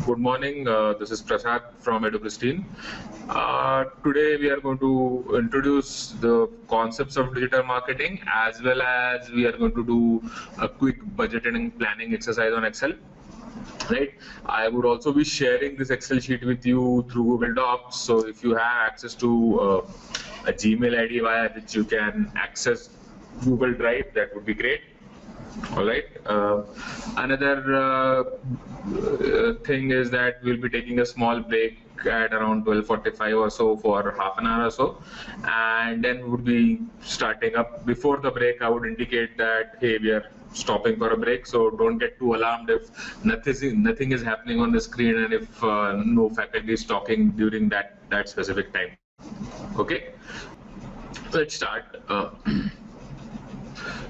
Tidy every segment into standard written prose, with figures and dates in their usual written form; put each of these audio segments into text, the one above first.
Good morning. This is Prasad from EduPristine. Today we are going to introduce the concepts of digital marketing, as well as we are going to do a quick budgeting and planning exercise on Excel. Right. I would also be sharing this Excel sheet with you through Google Docs. So if you have access to a Gmail ID via which you can access Google Drive, that would be great. All right. Another thing is that we'll be taking a small break at around 12:45 or so for half an hour or so, and then we would be starting up. Before the break, I would indicate that hey, we are stopping for a break, so don't get too alarmed if nothing is happening on the screen and if no faculty is talking during that specific time. Okay, let's start.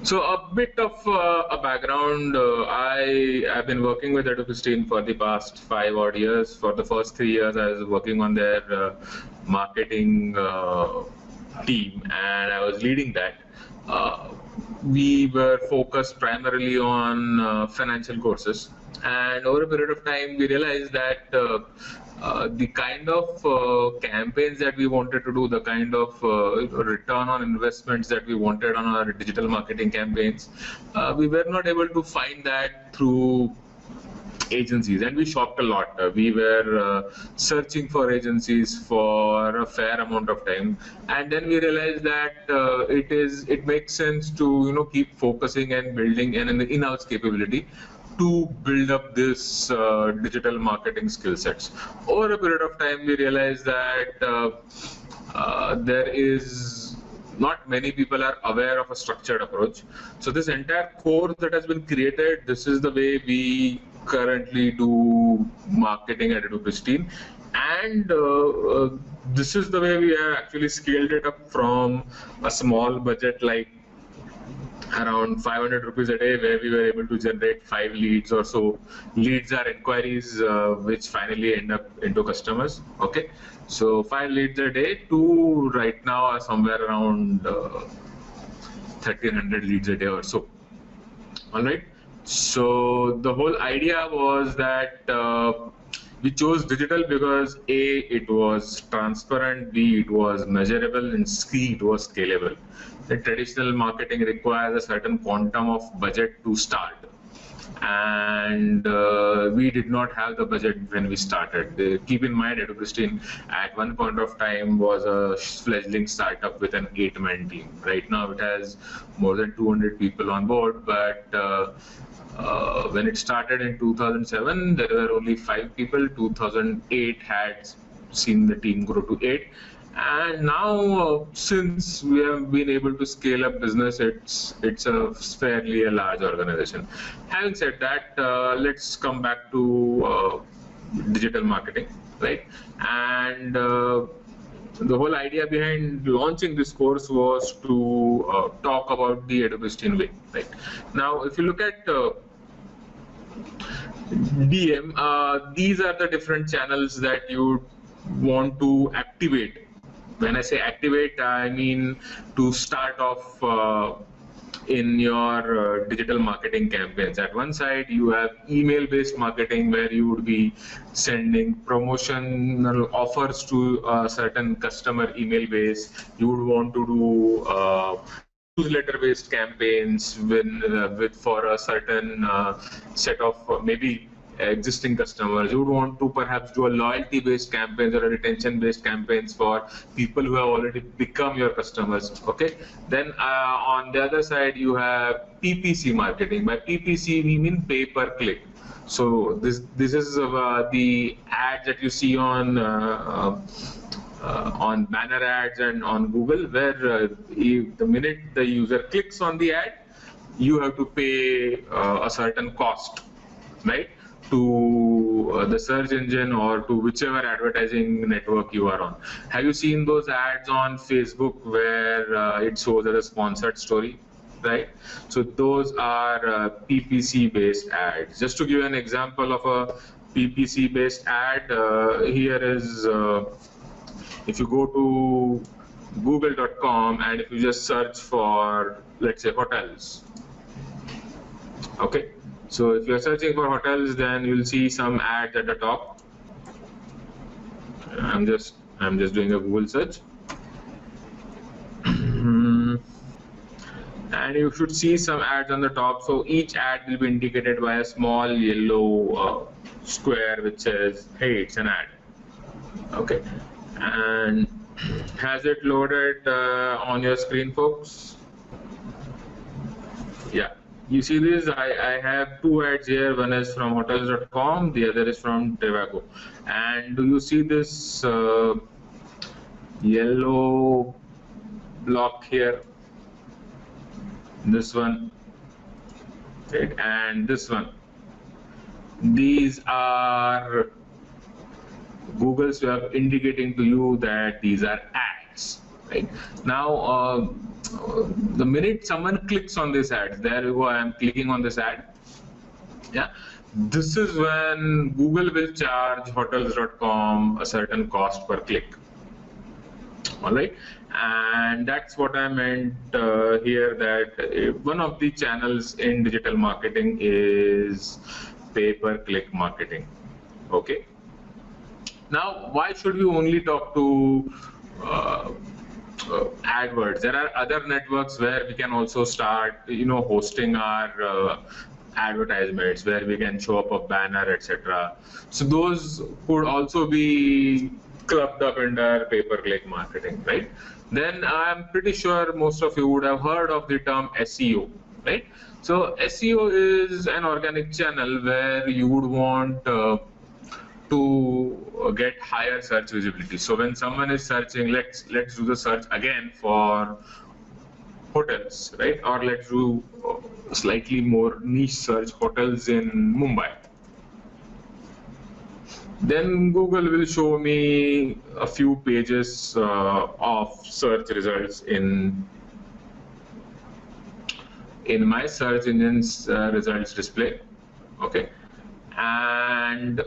So a bit of a background, I have been working with EduPristine for the past 5 odd years. For the first 3 years, I was working on their marketing team, and I was leading that. We were focused primarily on financial courses, and over a period of time, we realized that the kind of campaigns that we wanted to do, the kind of return on investments that we wanted on our digital marketing campaigns, we were not able to find that through agencies, and we shopped a lot. We were searching for agencies for a fair amount of time, and then we realized that it makes sense to keep focusing and building an in-house capability to build up this digital marketing skill sets. Over a period of time, we realized that there is not many people are aware of a structured approach. So this entire course that has been created, this is the way we currently do marketing at EduPristine, and this is the way we have actually scaled it up from a small budget like around 500 rupees a day, where we were able to generate 5 leads or so. Leads are inquiries which finally end up into customers. Okay, so 5 leads a day to right now are somewhere around 1300 leads a day or so. All right, so the whole idea was that we chose digital because A, it was transparent, B, it was measurable, and C, it was scalable. The traditional marketing requires a certain quantum of budget to start, and we did not have the budget when we started. Keep in mind, EduPristine at one point of time was a fledgling startup with an 8-man team. Right now it has more than 200 people on board, but when it started in 2007, there were only 5 people. 2008 had seen the team grow to 8. And now, since we have been able to scale up business, it's a fairly large organization. Having said that, let's come back to digital marketing, right? And the whole idea behind launching this course was to talk about the EduPristine way, right? Now, if you look at DM, these are the different channels that you want to activate. When I say activate, I mean to start off in your digital marketing campaigns. At one side, you have email-based marketing, where you would be sending promotional offers to a certain customer email base. You would want to do newsletter-based campaigns with for a certain set of maybe existing customers. You would want to perhaps do a loyalty-based campaigns or a retention-based campaigns for people who have already become your customers. Okay. Then on the other side, you have PPC marketing. By PPC, we mean pay per click. So this is the ads that you see on banner ads and on Google, where the minute the user clicks on the ad, you have to pay a certain cost, right, to the search engine or to whichever advertising network you are on. Have you seen those ads on Facebook where it shows as a sponsored story, right? So those are PPC based ads. Just to give you an example of a PPC based ad, here is if you go to google.com and if you just search for, let's say, hotels, okay, So if you're searching for hotels, then you'll see some ads at the top. I'm just doing a Google search. And you should see some ads on the top. So each ad will be indicated by a small yellow square which says, hey, it's an ad. Okay. And has it loaded on your screen, folks? Yeah. You see this? I have two ads here. One is from hotels.com, the other is from Trivago. And do you see this yellow block here? This one, right? And this one. These are Google's way of indicating to you that these are ads, right? Now, the minute someone clicks on this ad, there you go, I am clicking on this ad. Yeah, this is when Google will charge hotels.com a certain cost per click. All right, and that's what I meant here, that one of the channels in digital marketing is pay-per-click marketing. Okay. Now, why should we only talk to AdWords? There are other networks where we can also start, hosting our advertisements, where we can show up a banner, etc. So those could also be clubbed up under pay-per-click marketing, right? Then I'm pretty sure most of you would have heard of the term SEO, right? So SEO is an organic channel where you would want to get higher search visibility. So when someone is searching, let's do the search again for hotels, right? Or let's do slightly more niche search, hotels in Mumbai. Then Google will show me a few pages of search results in my search engine's results display. Okay, and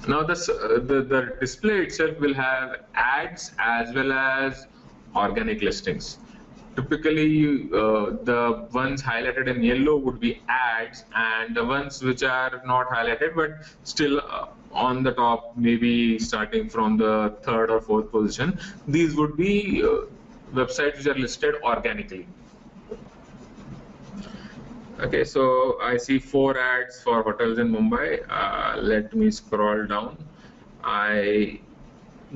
now the display itself will have ads as well as organic listings. Typically, the ones highlighted in yellow would be ads, and the ones which are not highlighted but still on the top, maybe starting from the third or fourth position, these would be websites which are listed organically. Okay, so I see 4 ads for hotels in Mumbai. Let me scroll down.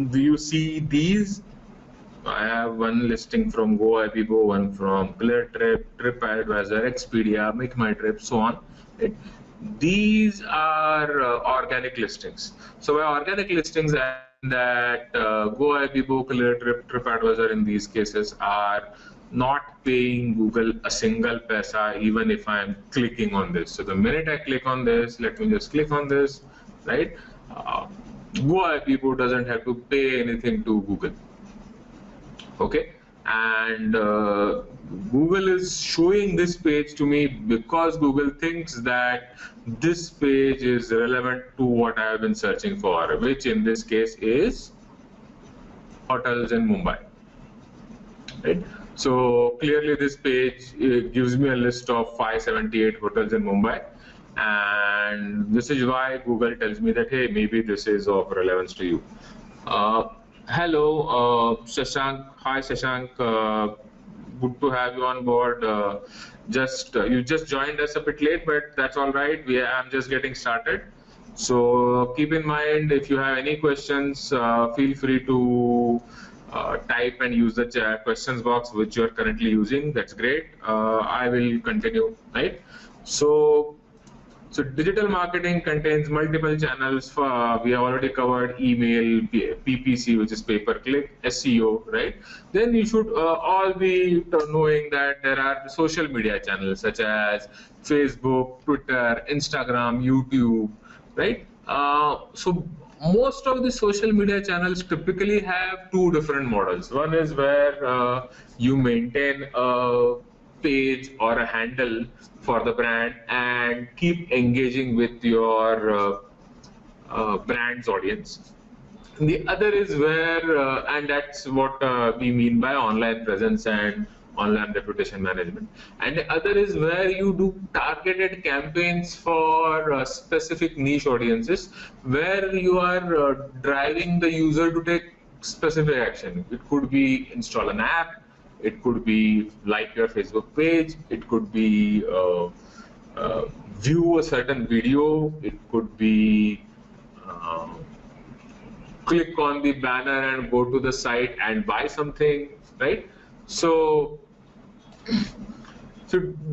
Do you see these? I have one listing from GoIbibo, one from ClearTrip, TripAdvisor, Expedia, Make My Trip, so on. Right? These are organic listings. So by organic listings, I mean that GoIbibo, ClearTrip, TripAdvisor in these cases are not paying Google a single paisa, even if I'm clicking on this. So the minute I click on this, let me just click on this, right? GoIbibo doesn't have to pay anything to Google. Okay, and Google is showing this page to me because Google thinks that this page is relevant to what I have been searching for, which in this case is hotels in Mumbai, right? So clearly this page gives me a list of 578 hotels in Mumbai, and this is why Google tells me that, hey, maybe this is of relevance to you. Hello, Shashank. Hi, Shashank. Good to have you on board. You just joined us a bit late, but that's all right. I'm just getting started. So keep in mind, if you have any questions, feel free to type and use the questions box which you are currently using. That's great. I will continue. Right. So digital marketing contains multiple channels. We have already covered email, PPC, which is pay-per-click, SEO, right? Then you should all be knowing that there are social media channels such as Facebook, Twitter, Instagram, YouTube, right? So most of the social media channels typically have 2 different models. One is where you maintain a page or a handle for the brand and keep engaging with your brand's audience. The other is where, and that's what we mean by online presence and online reputation management. And the other is where you do targeted campaigns for specific niche audiences, where you are driving the user to take specific action. It could be install an app, it could be like your Facebook page, it could be view a certain video, it could be click on the banner and go to the site and buy something, right? So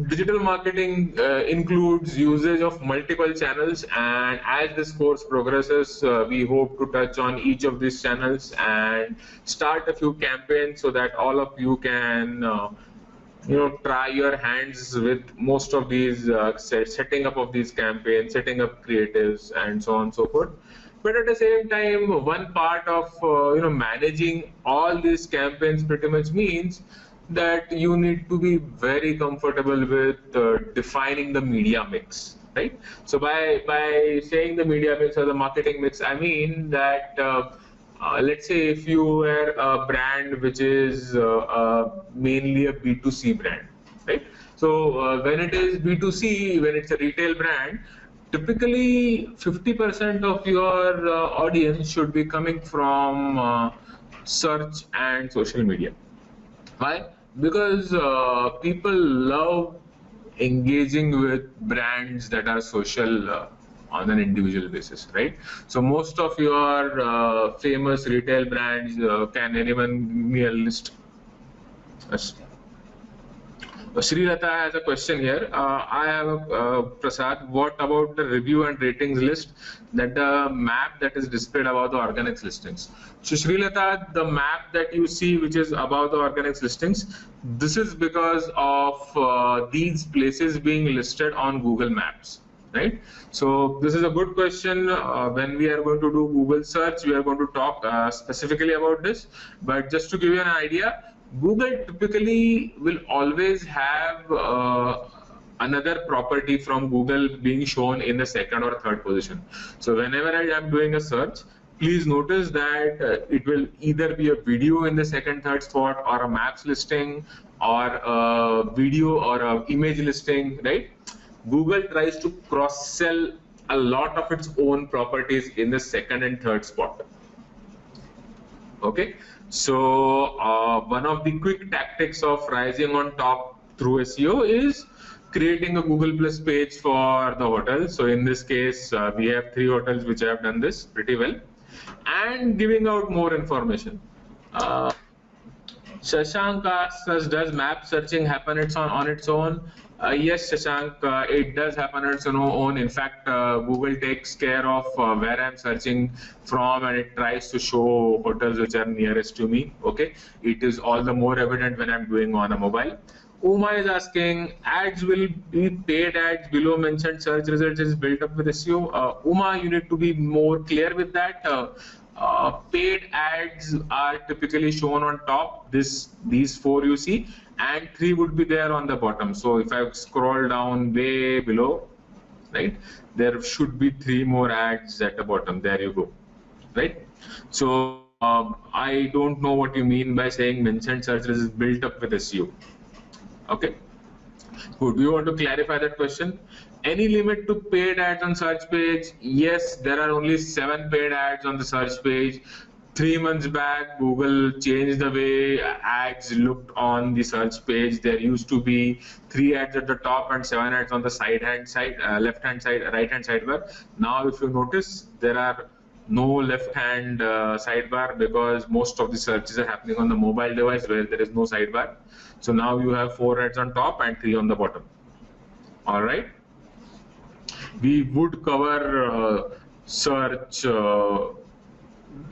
digital marketing includes usage of multiple channels, and as this course progresses, we hope to touch on each of these channels and start a few campaigns so that all of you can try your hands with most of these setting up of these campaigns, setting up creatives, and so on and so forth. But at the same time, one part of managing all these campaigns pretty much means that you need to be very comfortable with defining the media mix, right? So by saying the media mix or the marketing mix, I mean that let's say if you were a brand which is mainly a B2C brand, right? So when it is B2C, when it's a retail brand, typically 50% of your audience should be coming from search and social media. Why? Because people love engaging with brands that are social on an individual basis, right? So most of your famous retail brands, can anyone give me a list? Srilata has a question here. I have Prasad. What about the review and ratings list, that the map that is displayed above the organics listings? So Srilata, the map that you see which is above the organics listings, this is because of these places being listed on Google Maps, right? So this is a good question. When we are going to do Google search, we are going to talk specifically about this. But just to give you an idea, Google typically will always have another property from Google being shown in the second or third position. So whenever I am doing a search, please notice that it will either be a video in the second, third spot, or a maps listing, or a video or an image listing, right? Google tries to cross-sell a lot of its own properties in the second and third spot. Okay, so one of the quick tactics of rising on top through SEO is creating a Google Plus page for the hotel. So in this case, we have 3 hotels which have done this pretty well, and giving out more information. Shashank asks us, does map searching happen on its own? Yes, Shashank, it does happen on its own. In fact, Google takes care of where I'm searching from, and it tries to show hotels which are nearest to me. Okay, it is all the more evident when I'm doing on a mobile. Uma is asking, ads will be paid ads below mentioned search results is built up with SEO. Uma, you need to be more clear with that. Paid ads are typically shown on top, these 4 you see, and 3 would be there on the bottom. So if I scroll down way below, right, there should be 3 more ads at the bottom. There you go, right? So I don't know what you mean by saying mentioned search is built up with SEO. Okay, good. Do you want to clarify that question? Any limit to paid ads on search page? Yes, there are only 7 paid ads on the search page. 3 months back, Google changed the way ads looked on the search page. There used to be 3 ads at the top and 7 ads on the left-hand side, right-hand sidebar. Now, if you notice, there are no left-hand sidebar, because most of the searches are happening on the mobile device where there is no sidebar. So now you have 4 ads on top and 3 on the bottom. All right. We would cover search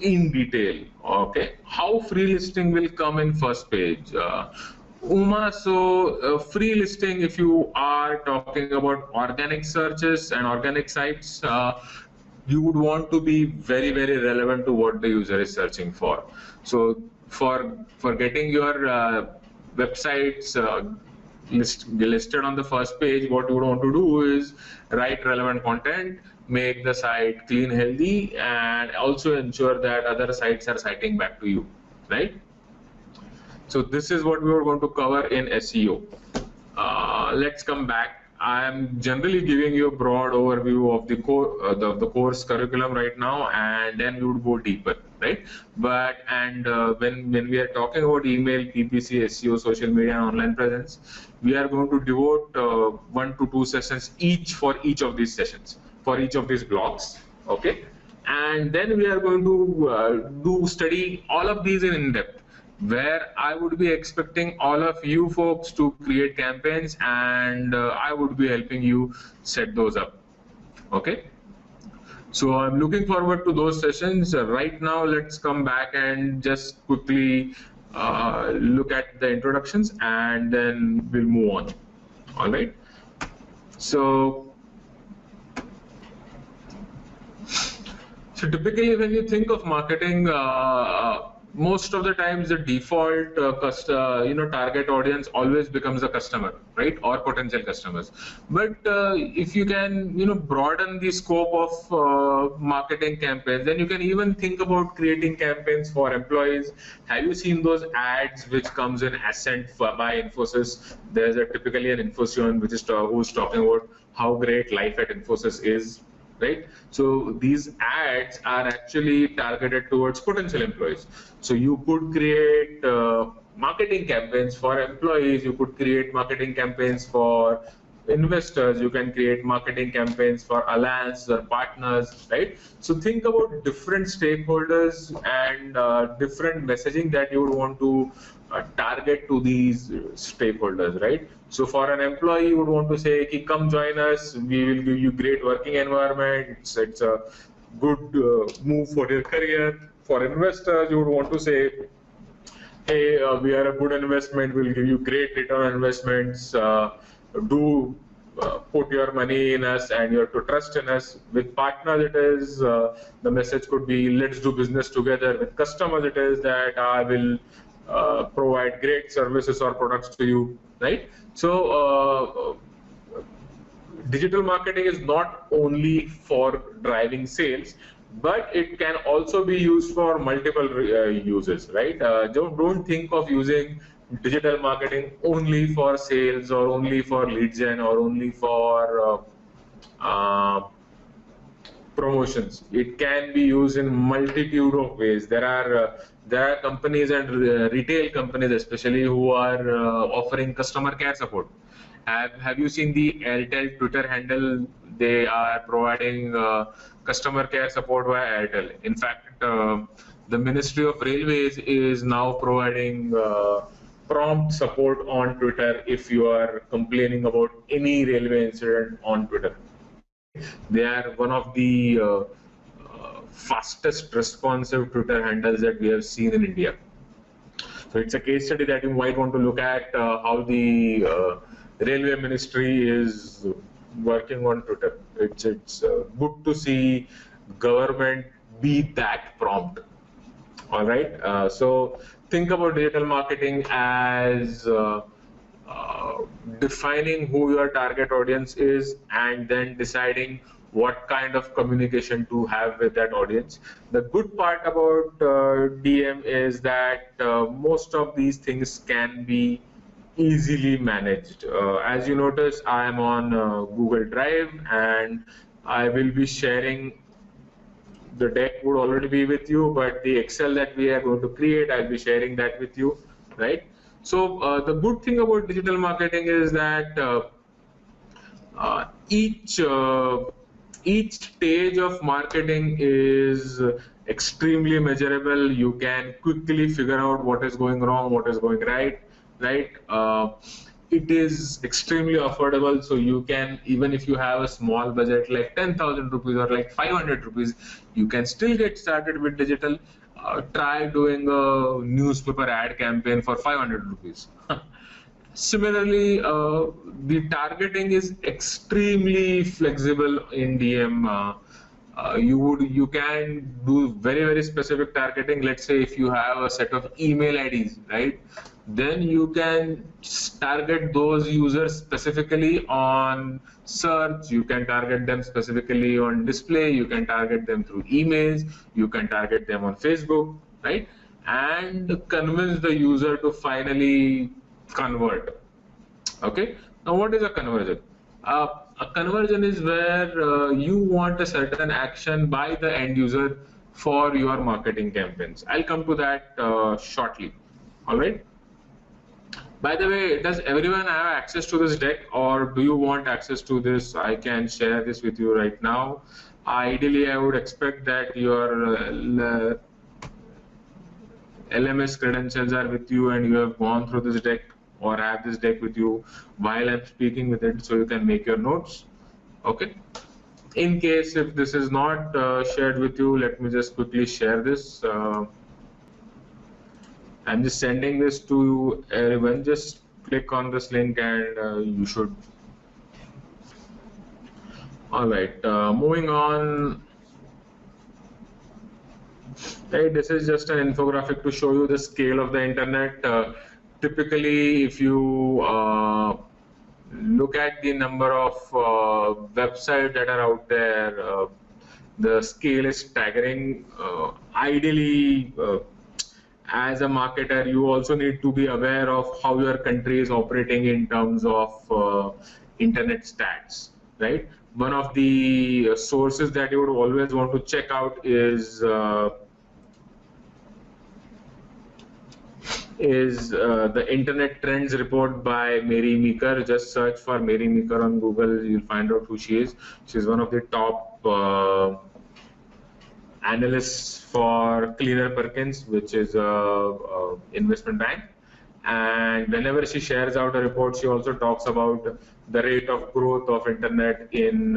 in detail. Okay, how free listing will come in first page? Uma, so free listing, if you are talking about organic searches and organic sites, you would want to be very, very relevant to what the user is searching for. So for getting your websites listed on the first page, what you would want to do is write relevant content, make the site clean, healthy, and also ensure that other sites are citing back to you, right? So this is what we were going to cover in SEO. Let's come back. I am generally giving you a broad overview of the course curriculum right now, and then we would go deeper, right? But when we are talking about email, PPC, SEO, social media, and online presence, we are going to devote 1 to 2 sessions each for each of these sessions, for each of these blocks, okay? And then we are going to study all of these in depth, where I would be expecting all of you folks to create campaigns, and I would be helping you set those up. Okay, so I'm looking forward to those sessions. Right now, let's come back and just quickly look at the introductions, and then we'll move on. All right, so typically when you think of marketing, most of the times the default target audience always becomes a customer, right, or potential customers. But if you can broaden the scope of marketing campaigns, then you can even think about creating campaigns for employees. Have you seen those ads which comes in Ascent by Infosys? There's typically an Infosys which is who's talking about how great life at Infosys is, right? So these ads are actually targeted towards potential employees. So you could create marketing campaigns for employees, you could create marketing campaigns for investors, you can create marketing campaigns for alliances or partners, right? So think about different stakeholders and different messaging that you would want to target to these stakeholders, right? So for an employee, you would want to say, hey, come join us, we will give you great working environment, it's a good move for your career. For investors, you would want to say, hey, we are a good investment, we'll give you great return on investments, put your money in us and you have to trust in us. With partners, it is, the message could be, let's do business together. With customers, it is that I will provide great services or products to you, right? So digital marketing is not only for driving sales, but it can also be used for multiple uses, right? Don't think of using digital marketing only for sales or only for lead gen or only for promotions. It can be used in multitude of ways. There are companies and retail companies especially who are offering customer care support. Have you seen the Airtel Twitter handle? They are providing customer care support via Airtel. In fact, the Ministry of Railways is now providing prompt support on Twitter if you are complaining about any railway incident on Twitter. They are one of the fastest responsive Twitter handles that we have seen in India. So it's a case study that you might want to look at how the Railway Ministry is working on Twitter. It's good to see government be that prompt. All right. So think about digital marketing as defining who your target audience is and then deciding what kind of communication to have with that audience. The good part about DM is that most of these things can be easily managed. As you notice, I am on Google Drive and I will be sharing. The deck would already be with you, but the Excel that we are going to create, I'll be sharing that with you, right? So the good thing about digital marketing is that each stage of marketing is extremely measurable. You can quickly figure out what is going wrong, what is going right. It is extremely affordable, so you can, even if you have a small budget like 10,000 rupees or like 500 rupees, you can still get started with digital. Try doing a newspaper ad campaign for 500 rupees. Similarly, the targeting is extremely flexible in DM. You can do very specific targeting. Let's say if you have a set of email IDs, right? Then you can target those users specifically on search, you can target them specifically on display, you can target them through emails, you can target them on Facebook, right? and convince the user to finally convert. Okay. Now, what is a conversion? A conversion is where you want a certain action by the end user for your marketing campaigns. I'll come to that shortly. All right. By the way, does everyone have access to this deck, or do you want access to this? I can share this with you right now. Ideally, I would expect that your LMS credentials are with you and you have gone through this deck or have this deck with you while I'm speaking with it, so you can make your notes. Okay. In case if this is not shared with you, let me just quickly share this. I'm just sending this to everyone. Just click on this link and you should. All right, moving on. Right, this is just an infographic to show you the scale of the internet. Typically, if you look at the number of websites that are out there, the scale is staggering. Ideally, as a marketer, you also need to be aware of how your country is operating in terms of internet stats, right? One of the sources that you would always want to check out is the Internet Trends report by Mary Meeker. Just search for Mary Meeker on Google, you'll find out who she is. She's one of the top analysts for Kleiner Perkins, which is a investment bank. And whenever she shares out a report, she also talks about the rate of growth of internet in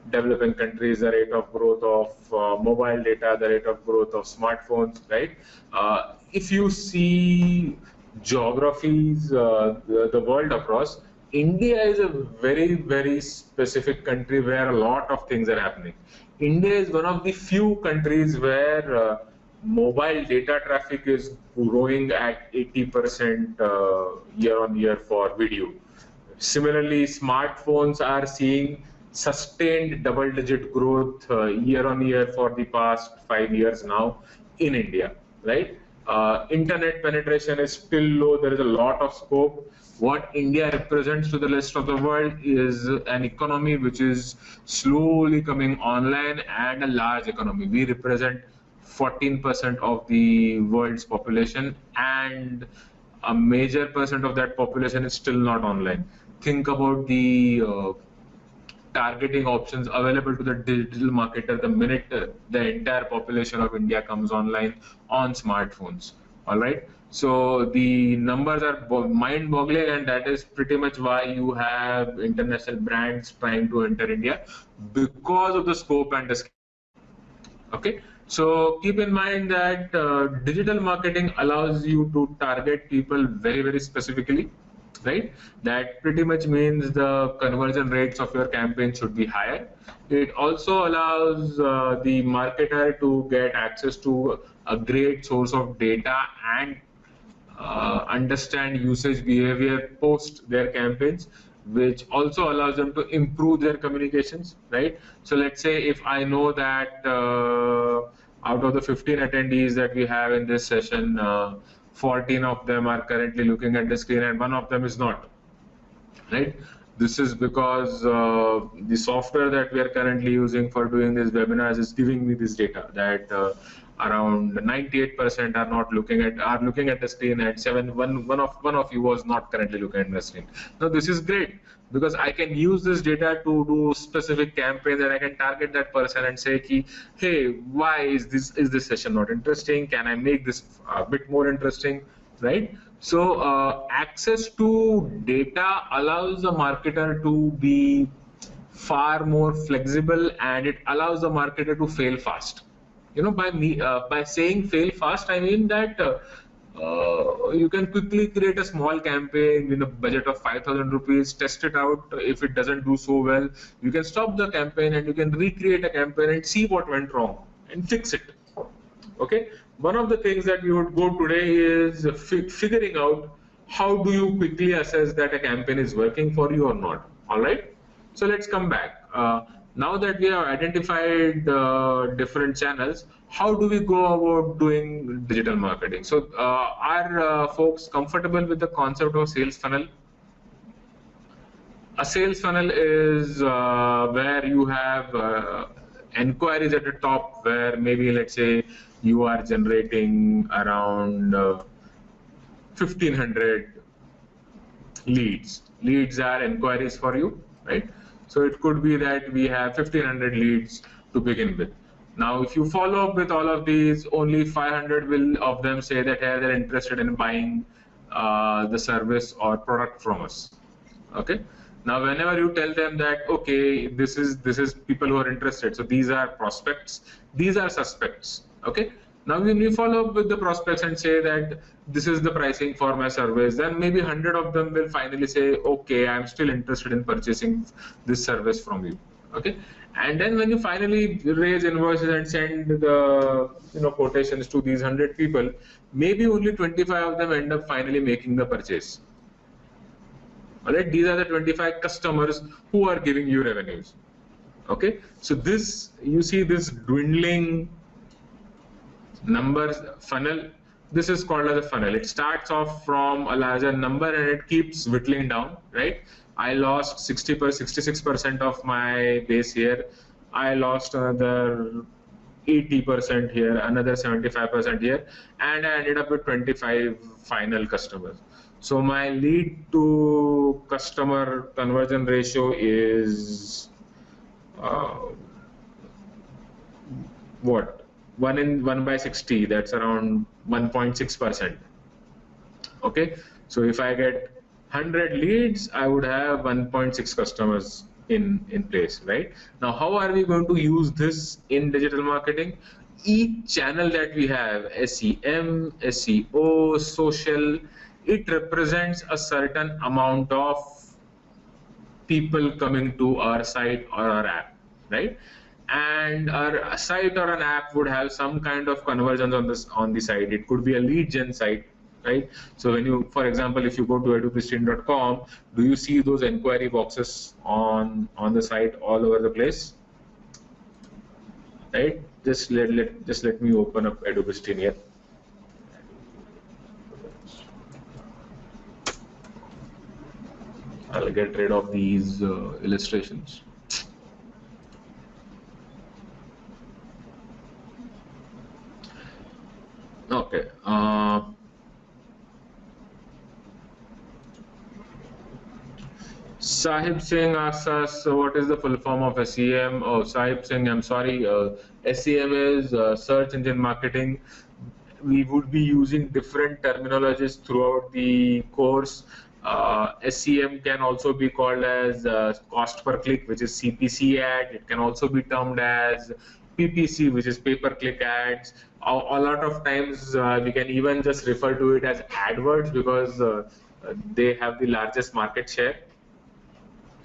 developing countries, the rate of growth of mobile data, the rate of growth of smartphones, right? If you see geographies, the world across, India is a very, very specific country where a lot of things are happening. India is one of the few countries where mobile data traffic is growing at 80% year on year for video. Similarly, smartphones are seeing sustained double-digit growth year on year for the past 5 years now in India, right? Internet penetration is still low. There is a lot of scope. What India represents to the rest of the world is an economy which is slowly coming online and a large economy. We represent 14% of the world's population, and a major percent of that population is still not online. Think about the targeting options available to the digital marketer the minute the entire population of India comes online on smartphones. All right. So the numbers are mind-boggling, and that is pretty much why you have international brands trying to enter India because of the scope and the scale. Okay. So keep in mind that digital marketing allows you to target people very, very specifically, right? That pretty much means the conversion rates of your campaign should be higher. It also allows the marketer to get access to a great source of data and understand usage behavior post their campaigns, which also allows them to improve their communications, right? So let's say if I know that out of the 15 attendees that we have in this session, 14 of them are currently looking at the screen and one of them is not, right? This is because the software that we are currently using for doing these webinars is giving me this data that around 98% are looking at the screen, and one of you was not currently looking at the screen. Now this is great because I can use this data to do specific campaigns, and I can target that person and say, hey, why is this session not interesting? Can I make this a bit more interesting, right? So access to data allows the marketer to be far more flexible, and it allows the marketer to fail fast. You know, by saying fail fast, I mean that you can quickly create a small campaign with a budget of 5,000 rupees, test it out. If it doesn't do so well, you can stop the campaign and you can recreate a campaign and see what went wrong and fix it. Okay. One of the things that we would go today is figuring out how do you quickly assess that a campaign is working for you or not. All right. So let's come back. Now that we have identified different channels, how do we go about doing digital marketing? So are folks comfortable with the concept of sales funnel? A sales funnel is where you have inquiries at the top, where maybe let's say you are generating around 1500 leads. Leads are inquiries for you, right? So it could be that we have 1500 leads to begin with. Now, if you follow up with all of these, only 500 will of them say that hey, they're interested in buying the service or product from us. Okay. Now, whenever you tell them that okay, this is people who are interested, so these are prospects, these are suspects. Okay. Now, when you follow up with the prospects and say that this is the pricing for my service, then maybe 100 of them will finally say, okay, I'm still interested in purchasing this service from you. Okay, and then when you finally raise invoices and send the quotations to these 100 people, maybe only 25 of them end up finally making the purchase. Alright, these are the 25 customers who are giving you revenues. Okay, so this, you see this dwindling numbers funnel, this is called as a funnel. It starts off from a larger number and it keeps whittling down, right? I lost 66% of my base here. I lost another 80% here, another 75% here, and I ended up with 25 final customers. So my lead to customer conversion ratio is what? 1 by 60, that's around 1.6%. Okay, so if I get 100 leads, I would have 1.6 customers in place, right? Now, how are we going to use this in digital marketing? Each channel that we have, SEM, SEO, social, it represents a certain amount of people coming to our site or our app, right? And our site or an app would have some kind of conversions on the site. It could be a lead gen site, right? So when you, for example, if you go to edupristine.com, do you see those inquiry boxes on the site all over the place, right? Just let me open up Edupristine here. I'll get rid of these illustrations. Okay. Sahib Singh asks us, what is the full form of SEM? Oh, Sahib Singh, I'm sorry. SEM is search engine marketing. We would be using different terminologies throughout the course. SEM can also be called as cost per click, which is CPC ad. It can also be termed as PPC, which is pay per click ads. A lot of times we can even just refer to it as AdWords because they have the largest market share,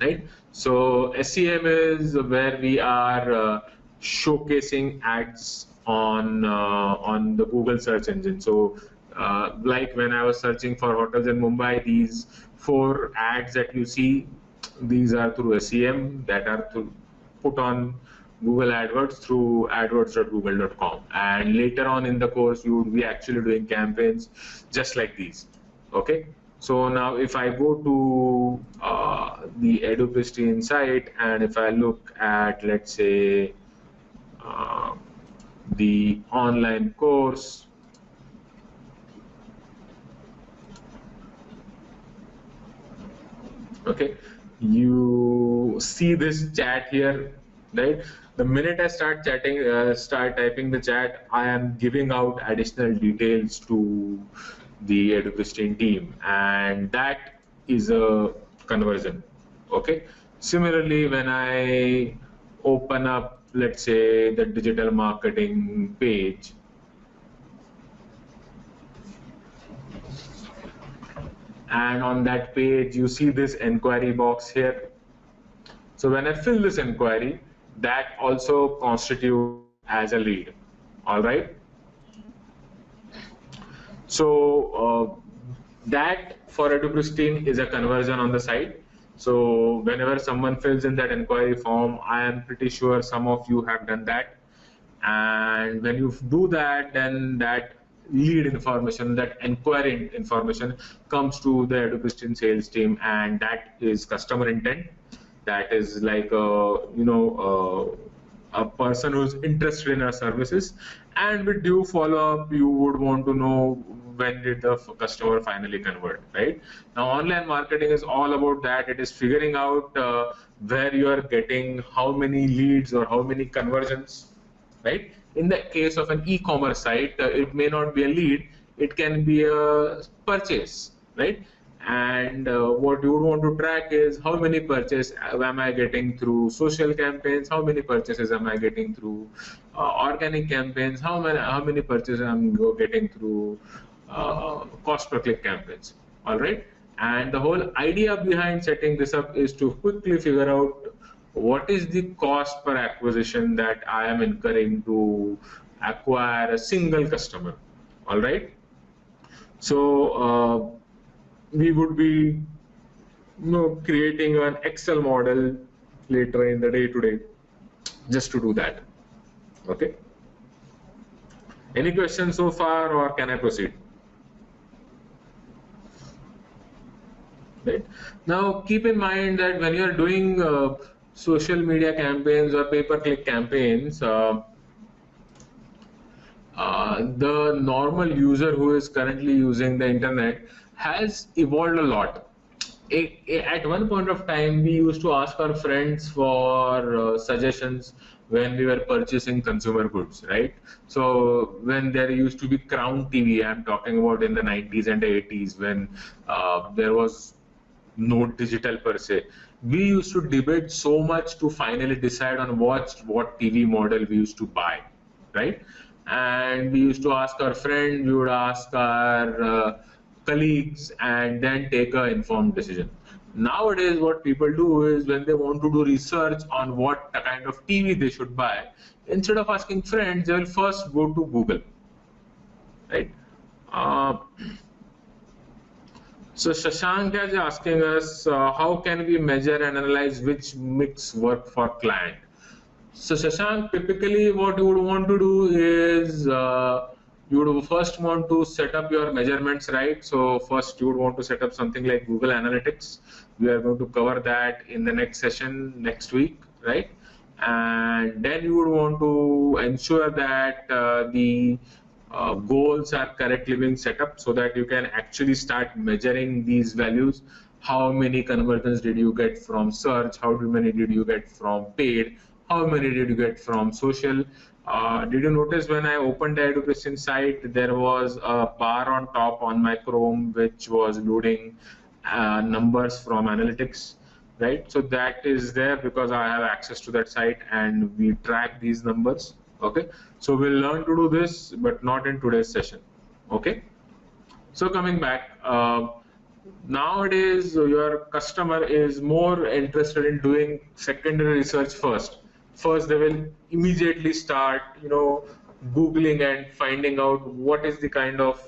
right? So SEM is where we are showcasing ads on the Google search engine. So like when I was searching for hotels in Mumbai, these 4 ads that you see, these are through SEM that are put on Google AdWords through adwords.google.com. And later on in the course, you would be actually doing campaigns just like these. Okay. So now if I go to the Edupristine site and if I look at, let's say, the online course, okay, you see this chat here, right? The minute I start chatting, start typing the chat, I am giving out additional details to the Edupristine team, and that is a conversion. Okay. Similarly, when I open up, let's say, the digital marketing page, and on that page you see this inquiry box here. So when I fill this inquiry, that also constitutes as a lead. All right. So that for Edupristine is a conversion on the site. So whenever someone fills in that inquiry form, I am pretty sure some of you have done that. And when you do that, then that lead information, that inquiry information comes to the Edupiston sales team, and that is customer intent. That is like a person who's interested in our services, and with due follow-up, you would want to know when did the customer finally convert, right? Now, online marketing is all about that. It is figuring out where you are getting how many leads or how many conversions, right? In the case of an e-commerce site, it may not be a lead, it can be a purchase, right? And what you would want to track is how many purchases am I getting through social campaigns, how many purchases am I getting through organic campaigns, how many purchases I'm getting through cost per click campaigns. All right, and the whole idea behind setting this up is to quickly figure out what is the cost per acquisition that I am incurring to acquire a single customer. All right, so we would be creating an Excel model later in the day today just to do that. Okay, any questions so far, or can I proceed? Right. Now keep in mind that when you are doing social media campaigns or pay-per-click campaigns, the normal user who is currently using the internet has evolved a lot. At one point of time, we used to ask our friends for suggestions when we were purchasing consumer goods, right? So when there used to be Crown TV, I'm talking about in the 90s and 80s, when there was no digital per se, we used to debate so much to finally decide on what TV model we used to buy, right? And we used to ask our friend, we would ask our colleagues, and then take an informed decision. Nowadays, what people do is when they want to do research on what kind of TV they should buy, instead of asking friends, they will first go to Google, right? So Shashank is asking us, how can we measure and analyze which mix work for client? So Shashank, typically what you would want to do is you would first want to set up your measurements, right? So first you would want to set up something like Google Analytics. We are going to cover that in the next session next week, right? And then you would want to ensure that the goals are correctly being set up so that you can actually start measuring these values. How many conversions did you get from search? How many did you get from paid? How many did you get from social? Did you notice when I opened the Edupiston site, there was a bar on top on my Chrome which was loading numbers from analytics, right? So that is there because I have access to that site and we track these numbers. Okay, so we'll learn to do this, but not in today's session. Okay, so coming back, nowadays your customer is more interested in doing secondary research first. First, they will immediately start, Googling and finding out what is the kind of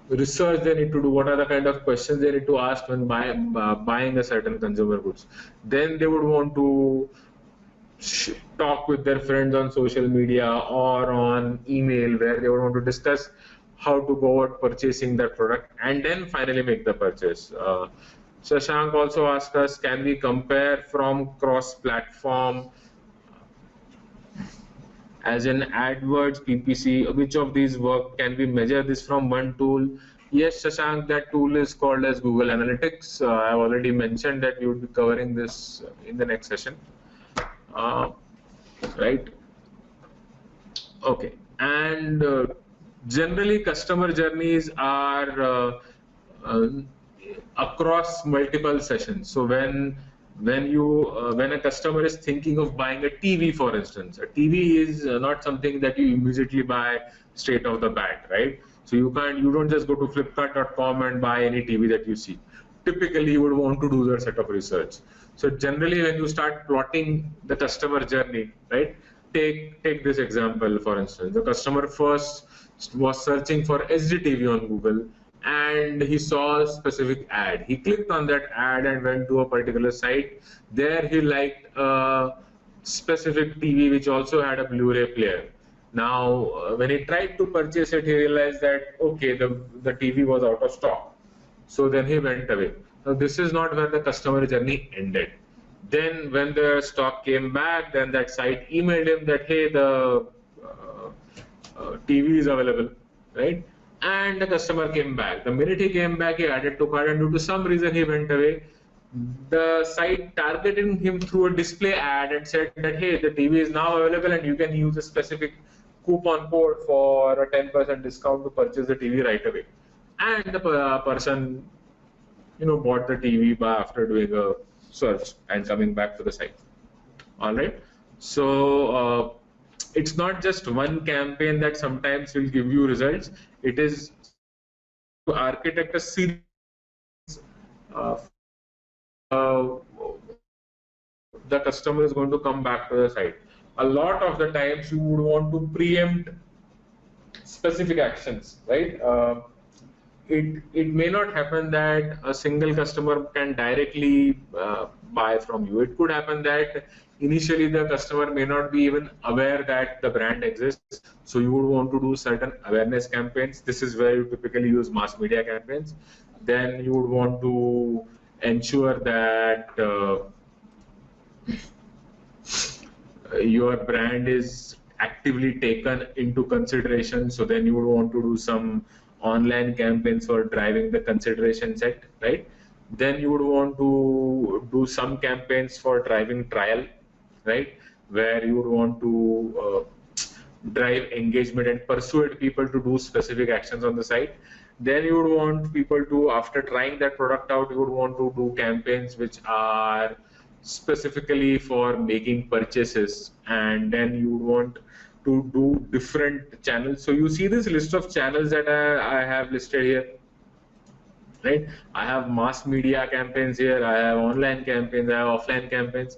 research they need to do, what are the kind of questions they need to ask when buying a certain consumer goods. Then they would want to talk with their friends on social media or on email, where they would want to discuss how to go about purchasing that product and then finally make the purchase. Shashank also asked us, can we compare from cross-platform, as in AdWords, PPC, which of these work? Can we measure this from one tool? Yes, Shashank, that tool is called as Google Analytics. I've already mentioned that we would be covering this in the next session. Right? Okay. And generally, customer journeys are across multiple sessions. So when a customer is thinking of buying a TV, for instance, a TV is not something that you immediately buy straight off the bat, right? So you don't just go to Flipkart.com and buy any TV that you see. Typically, you would want to do that set of research. So generally, when you start plotting the customer journey, right? Take this example, for instance. The customer first was searching for HDTV on Google, and he saw a specific ad. He clicked on that ad and went to a particular site. There he liked a specific TV which also had a Blu-ray player. Now, when he tried to purchase it, he realized that, okay, the TV was out of stock. So then he went away. Now, this is not where the customer journey ended. Then when the stock came back, then that site emailed him that, hey, the TV is available, right? And the customer came back. The minute he came back, he added to cart, and due to some reason he went away. The site targeted him through a display ad and said that, hey, the TV is now available and you can use a specific coupon code for a 10% discount to purchase the TV right away. And the person, bought the TV after doing a search and coming back to the site. All right. So it's not just one campaign that sometimes will give you results. It is to architect a series the customer is going to come back to the site. A lot of the times you would want to preempt specific actions, right? It may not happen that a single customer can directly buy from you. It could happen that initially the customer may not be even aware that the brand exists. So you would want to do certain awareness campaigns. This is where you typically use mass media campaigns. Then you would want to ensure that your brand is actively taken into consideration. So then you would want to do some online campaigns for driving the consideration set, right? Then you would want to do some campaigns for driving trial, right? Where you would want to drive engagement and persuade people to do specific actions on the site. Then you would want people to, after trying that product out, you would want to do campaigns which are specifically for making purchases, and then you would want to do different channels. So you see this list of channels that I have listed here, right? I have mass media campaigns here, I have online campaigns, I have offline campaigns,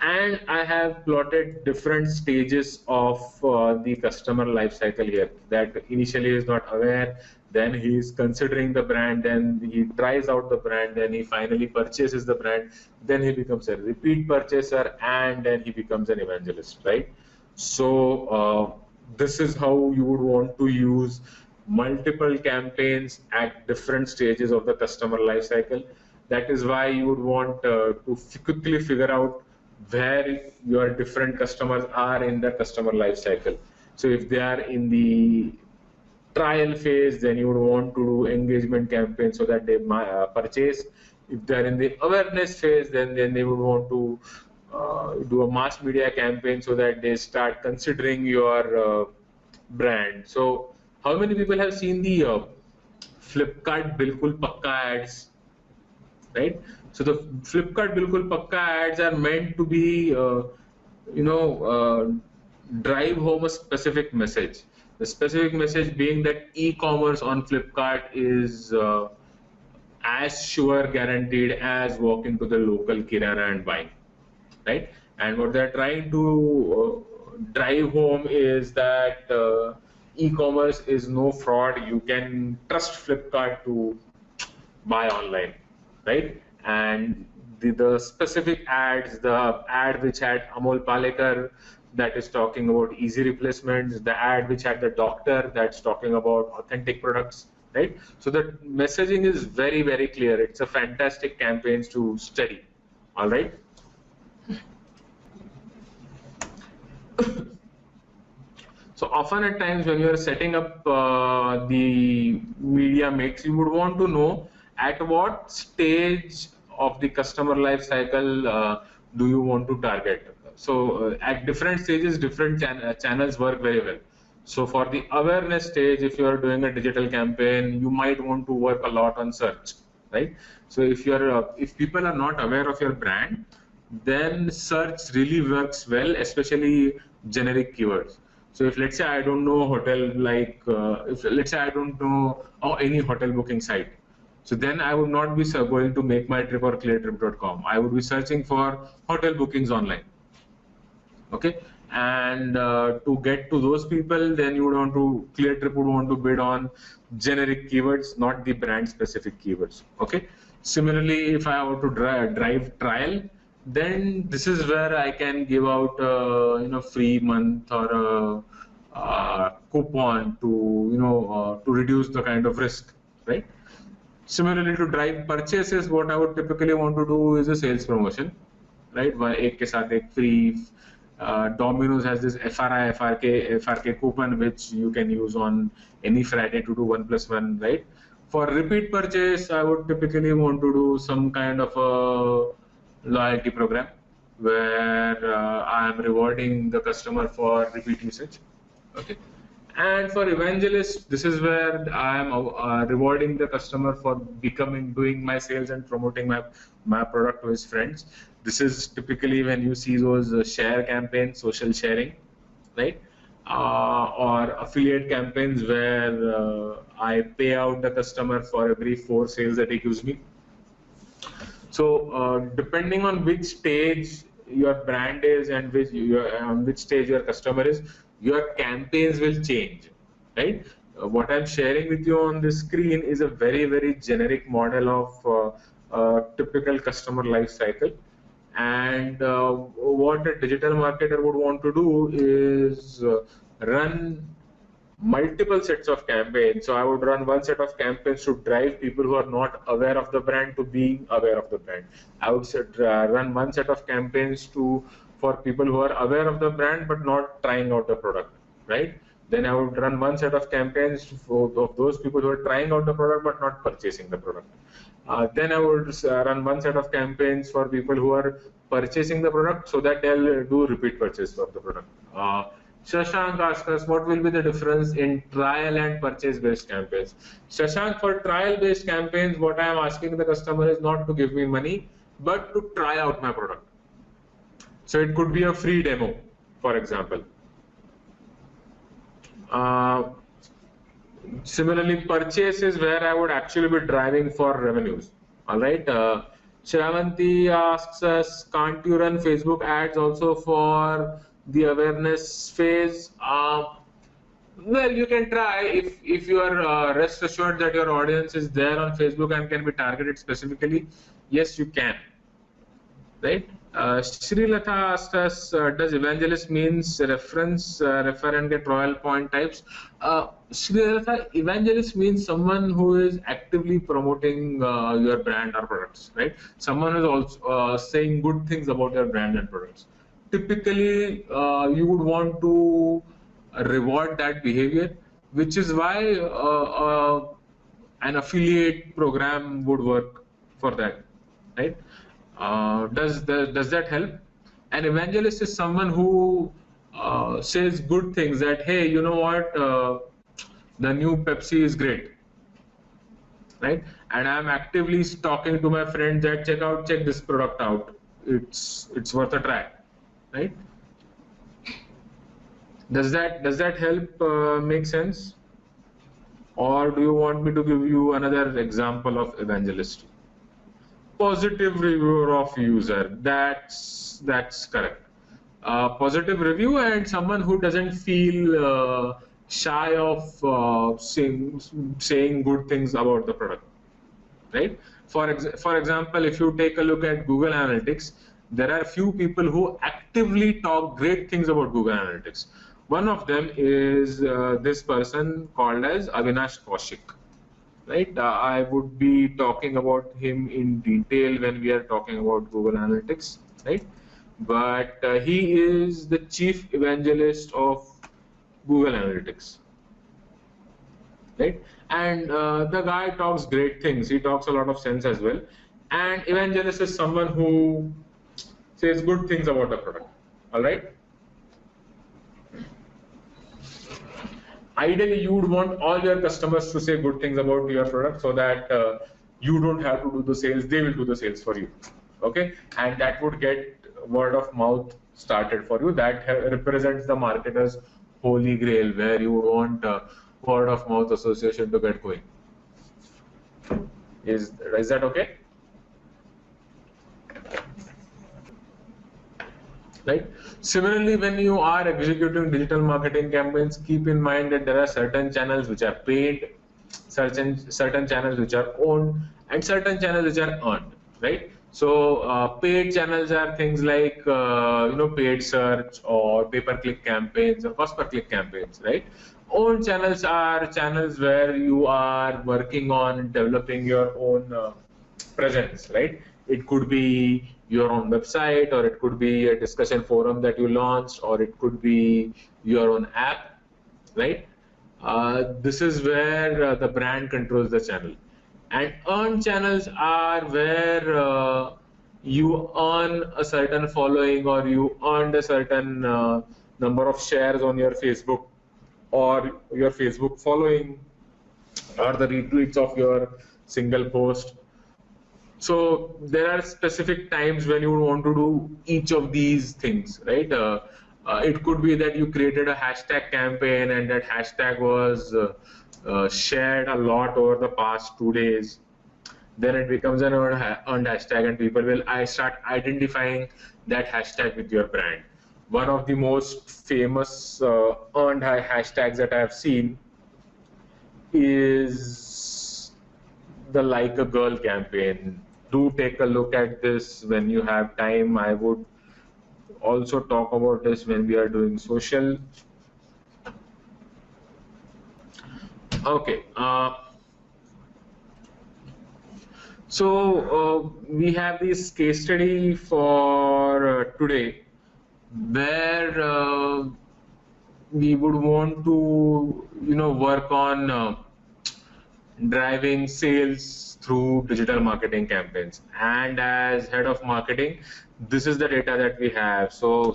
and I have plotted different stages of the customer life cycle here. That initially is not aware, then he is considering the brand, then he tries out the brand, then he finally purchases the brand, then he becomes a repeat purchaser, and then he becomes an evangelist, right? So this is how you would want to use multiple campaigns at different stages of the customer life cycle. That is why you would want to quickly figure out where your different customers are in the customer life cycle. So if they are in the trial phase, then you would want to do engagement campaigns so that they purchase. If they are in the awareness phase, then they would want to do a mass media campaign so that they start considering your brand. So how many people have seen the Flipkart Bilkul Pakka ads, right? So the Flipkart Bilkul Pakka ads are meant to be, drive home a specific message. The specific message being that e-commerce on Flipkart is as sure guaranteed as walking to the local kirana and buying, right? And what they're trying to drive home is that e-commerce is no fraud. You can trust Flipkart to buy online, right? And the specific ads, the ad which had Amol Palekar that is talking about easy replacements, the ad which had the doctor that's talking about authentic products, right? So the messaging is very, very clear. It's a fantastic campaign to study, all right? So often at times when you are setting up the media mix, you would want to know at what stage of the customer life cycle do you want to target. So at different stages, different channels work very well. So for the awareness stage, if you are doing a digital campaign, you might want to work a lot on search, right? So if people are not aware of your brand, then search really works well, especially generic keywords. So if let's say I don't know hotel, like if let's say I don't know any hotel booking site, so then I would not be going to MakeMyTrip or ClearTrip.com. I would be searching for hotel bookings online. Okay, and to get to those people, then you would want to, Cleartrip would want to bid on generic keywords, not the brand specific keywords. Okay. Similarly, if I want to drive trial, then this is where I can give out free month or a coupon to to reduce the kind of risk, right? Similarly, to drive purchases, what I would typically want to do is a sales promotion, right? One एक के साथ एक free. Domino's has this FRK coupon which you can use on any Friday to do 1+1, right? For repeat purchase, I would typically want to do some kind of a loyalty program where I am rewarding the customer for repeat usage. Okay. And for evangelists, this is where I am rewarding the customer for doing my sales and promoting my product to his friends. This is typically when you see those share campaigns, social sharing, right? Or affiliate campaigns where I pay out the customer for every 4 sales that he gives me. So depending on which stage your brand is and on which stage your customer is, your campaigns will change, right? What I'm sharing with you on this screen is a very, very generic model of typical customer life cycle. And what a digital marketer would want to do is run multiple sets of campaigns. So I would run one set of campaigns to drive people who are not aware of the brand to being aware of the brand. I would run one set of campaigns for people who are aware of the brand but not trying out the product, right? Then I would run one set of campaigns of those people who are trying out the product but not purchasing the product. Then I would run one set of campaigns for people who are purchasing the product so that they'll do repeat purchase of the product. Shashank asked us, what will be the difference in trial and purchase-based campaigns? Shashank, for trial-based campaigns, what I am asking the customer is not to give me money, but to try out my product. So it could be a free demo, for example. Similarly, purchase is where I would actually be driving for revenues. All right. Shravanti asks us, can't you run Facebook ads also for the awareness phase? Well, you can try if you are rest assured that your audience is there on Facebook and can be targeted specifically. Yes, you can. Right? Srilatha asked us, does evangelist means reference, refer and get royal point types? Srilatha, evangelist means someone who is actively promoting your brand or products, right? Someone who is also saying good things about your brand and products. Typically, you would want to reward that behavior, which is why an affiliate program would work for that, right? Does that help? An evangelist is someone who says good things, that hey, you know what, the new Pepsi is great, right? And I'm actively talking to my friends that check this product out. It's worth a try, right? Does that help make sense? Or do you want me to give you another example of evangelist? Positive reviewer of user, that's correct. Positive review and someone who doesn't feel shy of saying good things about the product, right? For example, if you take a look at Google Analytics, there are few people who actively talk great things about Google Analytics. One of them is this person called as Avinash Kaushik. Right, I would be talking about him in detail when we are talking about Google Analytics, right? But he is the chief evangelist of Google Analytics, right? And the guy talks great things. He talks a lot of sense as well. And evangelist is someone who says good things about the product. All right. Ideally, you would want all your customers to say good things about your product so that you don't have to do the sales, they will do the sales for you. Okay, and that would get word of mouth started for you. That represents the marketer's holy grail, where you want word of mouth association to get going. Is that okay? right? Similarly, when you are executing digital marketing campaigns, keep in mind that there are certain channels which are paid, certain channels which are owned, and certain channels which are earned, right? So paid channels are things like paid search or pay-per-click campaigns or cost-per-click campaigns, right? Owned channels are channels where you are working on developing your own presence, right? It could be your own website, or it could be a discussion forum that you launched, or it could be your own app, right? This is where the brand controls the channel. And earned channels are where you earn a certain following, or you earned a certain number of shares on your Facebook, or your Facebook following, or the retweets of your single post. So there are specific times when you want to do each of these things, right? It could be that you created a hashtag campaign, and that hashtag was shared a lot over the past 2 days. Then it becomes an earned hashtag, and people will I start identifying that hashtag with your brand. One of the most famous earned hashtags that I have seen is the Like a Girl campaign. Do take a look at this when you have time. I would also talk about this when we are doing social. Okay. We have this case study for today, where we would want to work on driving sales through digital marketing campaigns. And as head of marketing, this is the data that we have. So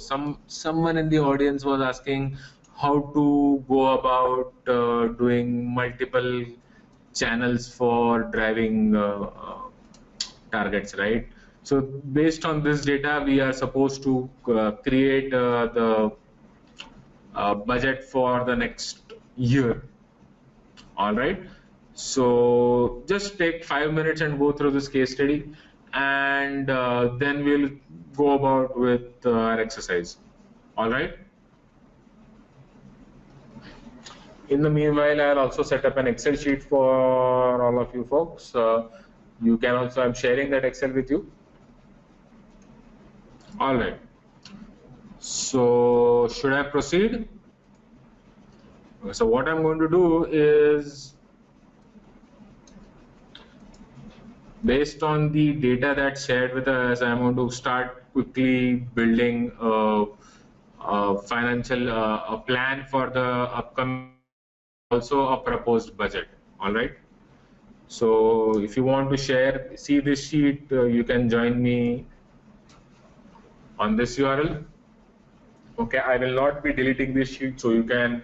someone in the audience was asking how to go about doing multiple channels for driving targets, right? So based on this data, we are supposed to create the budget for the next year. All right. So just take 5 minutes and go through this case study, and then we'll go about with our exercise. All right. In the meanwhile, I'll also set up an Excel sheet for all of you folks. You can also, I'm sharing that Excel with you. All right. So should I proceed? So what I'm going to do is, based on the data that's shared with us, I'm going to start quickly building a financial a plan for the upcoming, also a proposed budget. All right. So if you want to see this sheet, you can join me on this URL. Okay, I will not be deleting this sheet, so you can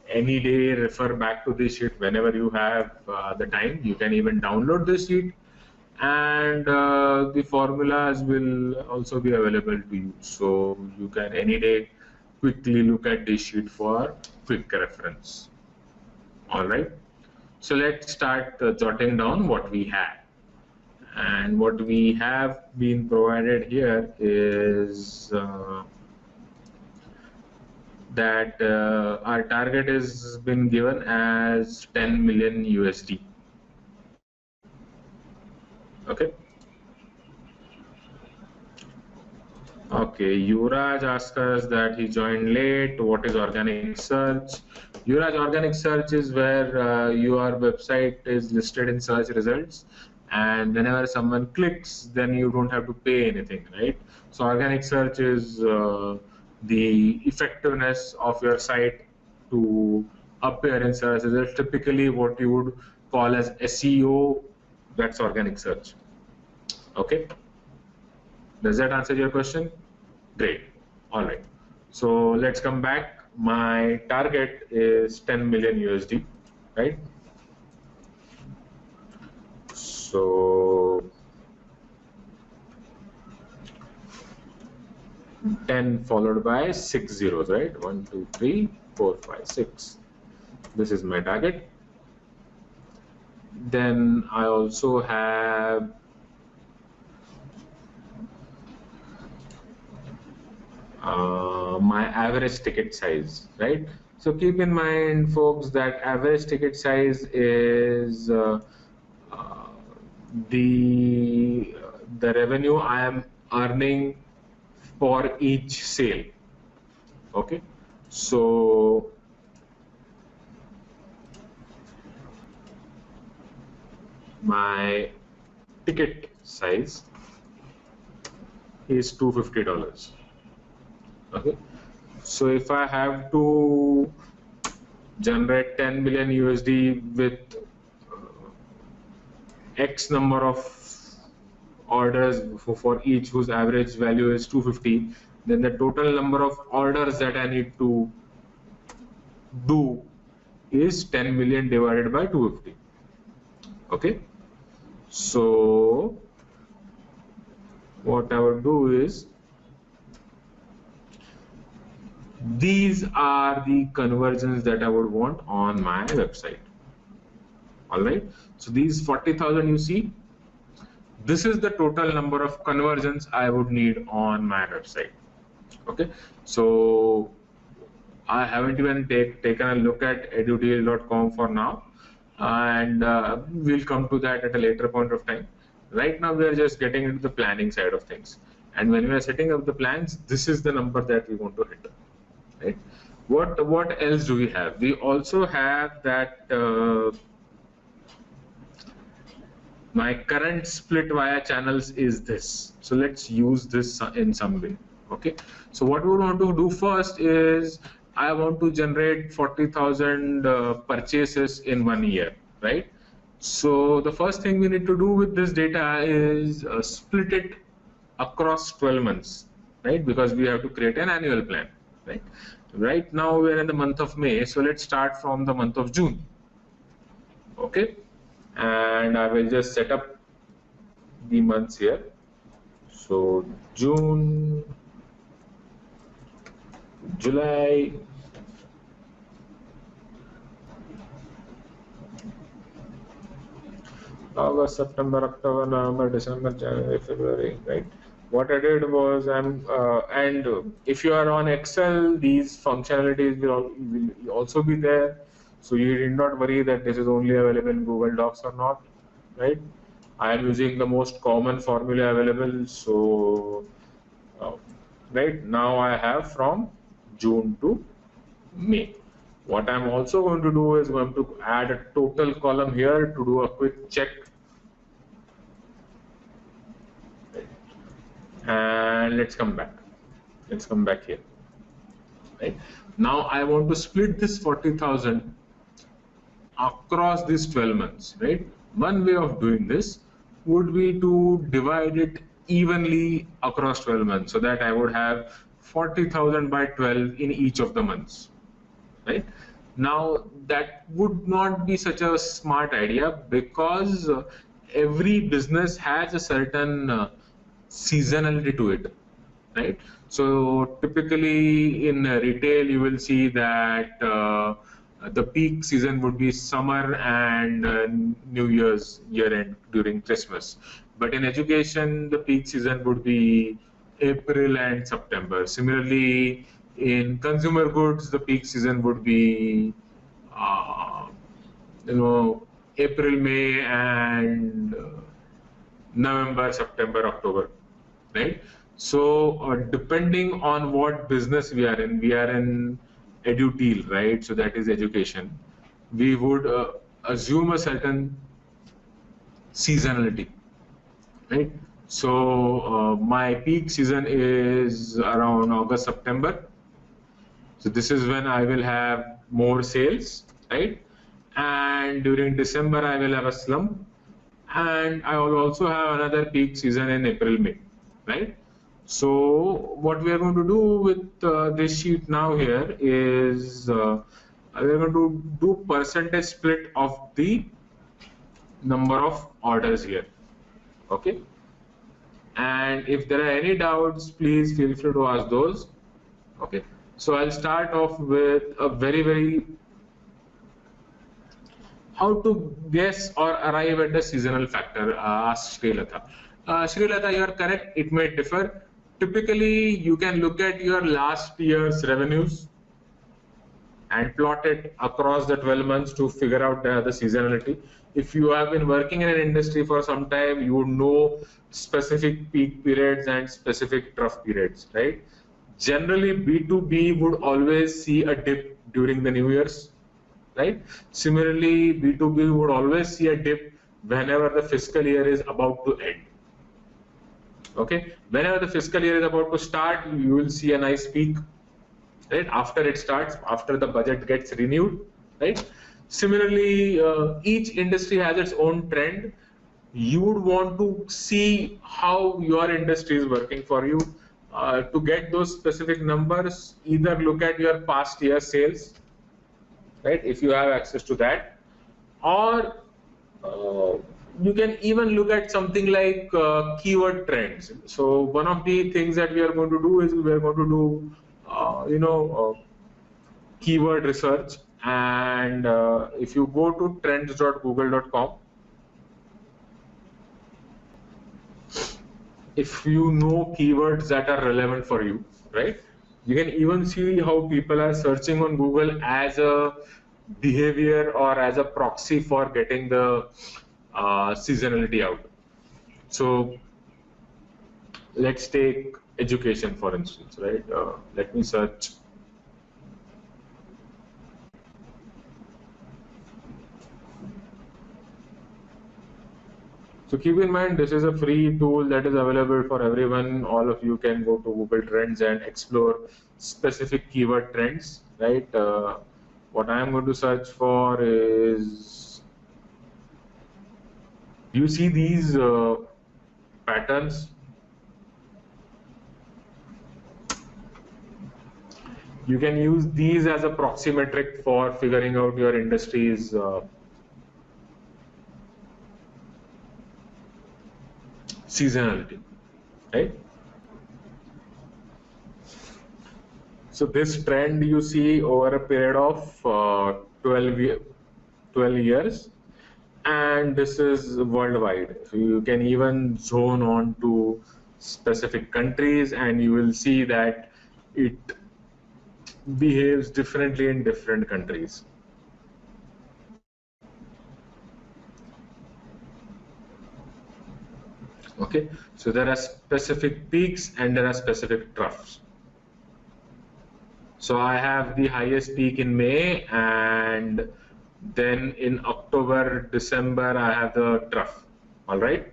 any day refer back to this sheet whenever you have the time. You can even download this sheet, and the formulas will also be available to you. So you can any day quickly look at this sheet for quick reference. All right. So let's start jotting down what we have. And what we have been provided here is that our target has been given as 10 million USD. Okay. Okay, Yuvraj asked us that he joined late. What is organic search? Yuvraj, organic search is where your website is listed in search results, and whenever someone clicks, then you don't have to pay anything, right? So organic search is the effectiveness of your site to appear in search results. Typically, what you would call as SEO, that's organic search. Okay. Does that answer your question? Great. All right. So let's come back. My target is 10 million USD, right? So 10 followed by 6 zeros, right? 1, 2, 3, 4, 5, 6. This is my target. Then I also have my average ticket size, right? So keep in mind, folks, that average ticket size is uh, the revenue I am earning for each sale. Okay, so my ticket size is $250. Okay, so if I have to generate 10 million USD with X number of orders for each whose average value is 250, then the total number of orders that I need to do is 10 million divided by 250. Okay, so what I would do is, these are the conversions that I would want on my website. All right, so these 40,000 you see, this is the total number of conversions I would need on my website. Okay, so I haven't even taken a look at edudeal.com for now, and we'll come to that at a later point of time. Right now, we are just getting into the planning side of things, and when we are setting up the plans, this is the number that we want to hit. Right? What else do we have? We also have that my current split via channels is this. So let's use this in some way. Okay. So what we want to do first is, I want to generate 40,000 purchases in 1 year, right? So the first thing we need to do with this data is split it across 12 months, right? Because we have to create an annual plan, right? Right now we are in the month of May, so let's start from the month of June. Okay, and I will just set up the months here. So June, July, August, September, October, November, December, January, February, right? What I did was, and if you are on Excel, these functionalities will also be there. So you need not worry that this is only available in Google Docs or not, right? I am using the most common formula available. So right now I have from June to May. What I'm also going to do is going to add a total column here to do a quick check. And let's come back. Let's come back here. Right now, I want to split this 40,000 across these 12 months. Right. One way of doing this would be to divide it evenly across 12 months, so that I would have 40,000 by 12 in each of the months. Right now, that would not be such a smart idea, because every business has a certain seasonality to it, right? So typically in retail, you will see that the peak season would be summer and New Year's year-end during Christmas. But in education, the peak season would be April and September. Similarly, in consumer goods, the peak season would be April, May, and November, September, October, right? So depending on what business we are in EduTeal, right? So that is education. We would assume a certain seasonality, right? So my peak season is around August, September. So this is when I will have more sales, right? And during December, I will have a slump. And I will also have another peak season in April, May, right? So what we are going to do with this sheet now here is we are going to do percentage split of the number of orders here, okay? And if there are any doubts, please feel free to ask those, okay? So I'll start off with a very how to guess or arrive at the seasonal factor, asked Srilata. Srilata, you are correct, it may differ. typically you can look at your last year's revenues and plot it across the 12 months to figure out the seasonality. If you have been working in an industry for some time, you would know specific peak periods and specific trough periods, right? Generally, B2B would always see a dip during the New Year's, right? Similarly, B2B would always see a dip whenever the fiscal year is about to end. Okay, whenever the fiscal year is about to start, you will see a nice peak, right? After it starts, after the budget gets renewed, right? Similarly, each industry has its own trend. You would want to see how your industry is working for you. To get those specific numbers, either look at your past year sales, right, if you have access to that, or you can even look at something like keyword trends. So one of the things that we are going to do is we are going to do keyword research, and if you go to trends.google.com, if you know keywords that are relevant for you, right, you can even see how people are searching on Google as a behavior or as a proxy for getting the seasonality out. So let's take education, for instance, right? Let me search. So keep in mind, this is a free tool that is available for everyone. All of you can go to Google Trends and explore specific keyword trends, right? What I am going to search for is, you see these patterns? You can use these as a proxy metric for figuring out your industry's seasonality, right? So this trend you see over a period of 12 years, and this is worldwide. So you can even zone on to specific countries, and you will see that it behaves differently in different countries. Okay, so there are specific peaks and there are specific troughs. So I have the highest peak in May, and then in October, December, I have the trough. All right.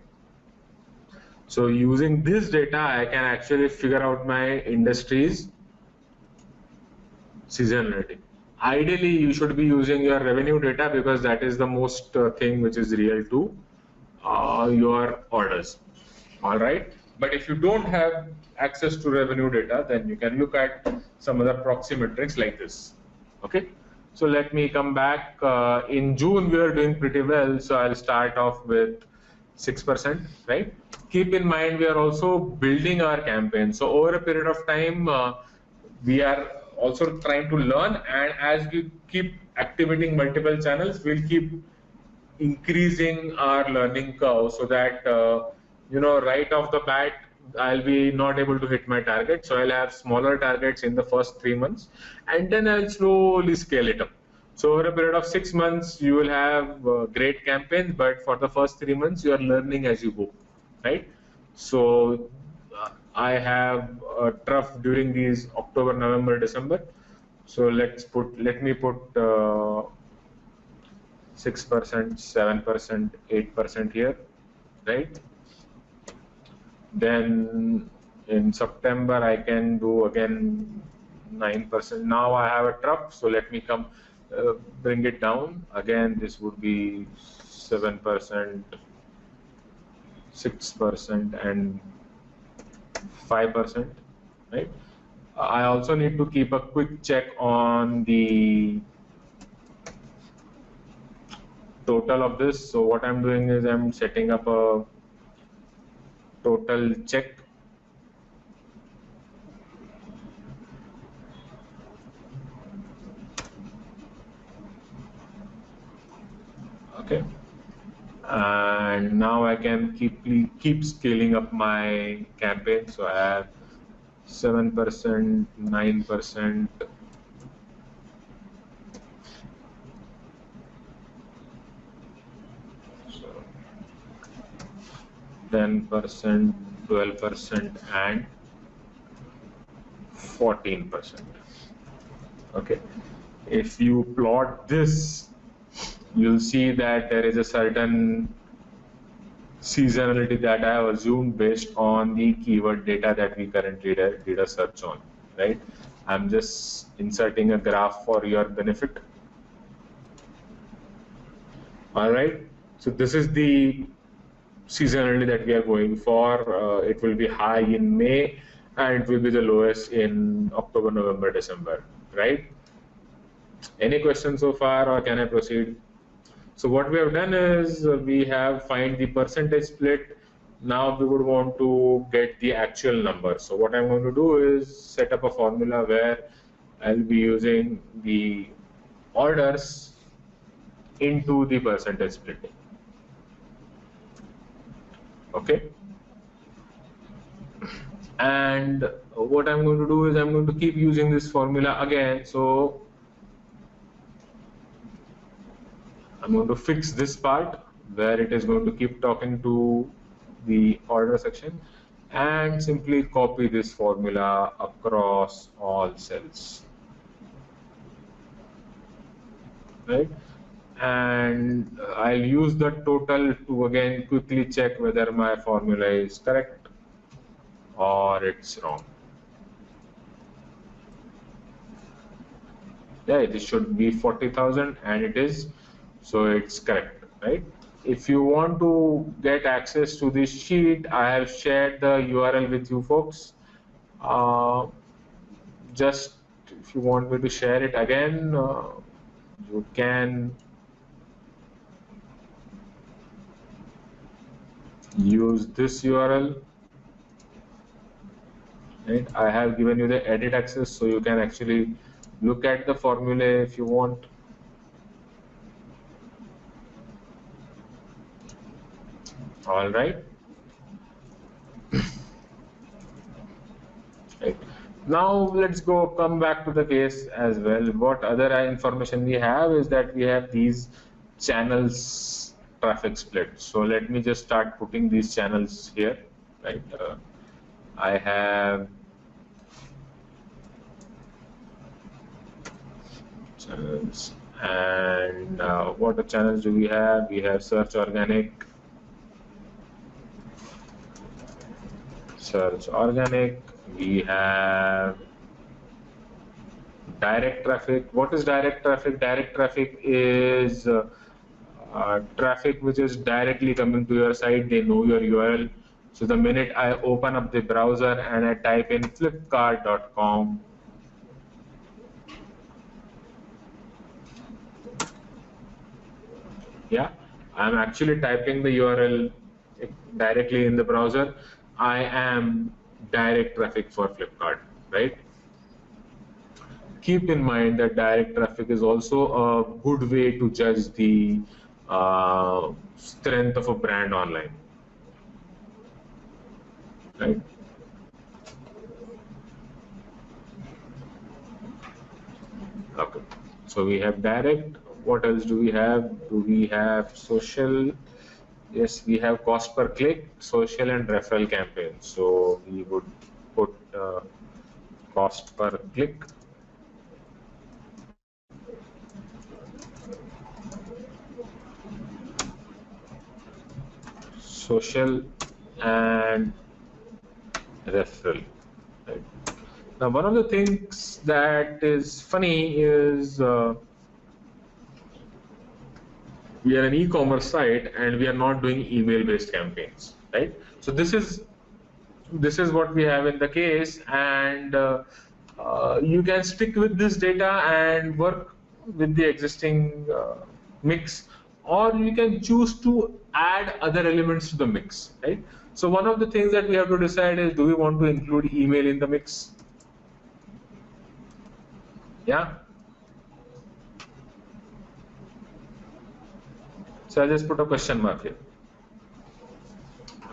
So using this data, I can actually figure out my industry's seasonality. Ideally, you should be using your revenue data because that is the most thing which is real to your orders. All right. But if you don't have access to revenue data, then you can look at some other proxy metrics like this. Okay. So let me come back. In June, we are doing pretty well. So I'll start off with 6%, right? Keep in mind, we are also building our campaign. So over a period of time, we are also trying to learn, and as we keep activating multiple channels, we'll keep increasing our learning curve so that right off the bat, I'll be not able to hit my target. So I'll have smaller targets in the first 3 months, and then I'll slowly scale it up. So over a period of 6 months, you will have great campaigns, but for the first 3 months, you are learning as you go, right? So I have a trough during these October, November, December. So let me put 6%, 7%, 8% here, right? Then in September, I can do again 9%. Now I have a trough, so let me come bring it down. Again, this would be 7%, 6%, and 5%, right? I also need to keep a quick check on the total of this. So what I'm doing is I'm setting up a total check. Okay. And now I can keep scaling up my campaign. So I have 7%, 9%, 10%, 12%, and 14%. Okay. If you plot this, you'll see that there is a certain seasonality that I have assumed based on the keyword data that we currently did a search on, right? I'm just inserting a graph for your benefit. All right. So this is the seasonality that we are going for. It will be high in May and it will be the lowest in October, November, December, right? Any questions so far, or can I proceed? So what we have done is we have find the percentage split. Now we would want to get the actual number. So what I'm going to do is set up a formula where I'll be using the orders into the percentage split. Okay. And what I'm going to do is I'm going to keep using this formula again. So I'm going to fix this part where it is going to keep talking to the order section and simply copy this formula across all cells, right? And I'll use the total to again quickly check whether my formula is correct or it's wrong. Yeah, this should be 40,000 and it is, so it's correct, right? If you want to get access to this sheet, I have shared the URL with you folks. Just if you want me to share it again, you can use this URL. Right? I have given you the edit access, so you can actually look at the formula if you want. All right. Right. Now let's come back to the case as well. What other information we have is that we have these channels traffic split. So let me just start putting these channels here. Right. I have channels, and what the channels do we have? We have search organic, we have direct traffic. What is direct traffic? Direct traffic is traffic which is directly coming to your site. They know your URL. So the minute I open up the browser and I type in flipkart.com, yeah, I'm actually typing the URL directly in the browser. I am direct traffic for Flipkart, right? Keep in mind that direct traffic is also a good way to judge the strength of a brand online, right? Okay, so we have direct. What else do we have? Do we have social? Yes, we have cost per click, social, and referral campaigns. So we would put cost per click, social, and referral. Right. Now, one of the things that is funny is we are an e-commerce site and we are not doing email-based campaigns, right? So this is what we have in the case, and you can stick with this data and work with the existing mix, or you can choose to add other elements to the mix, right? So one of the things that we have to decide is, do we want to include email in the mix? Yeah. So I just put a question mark here.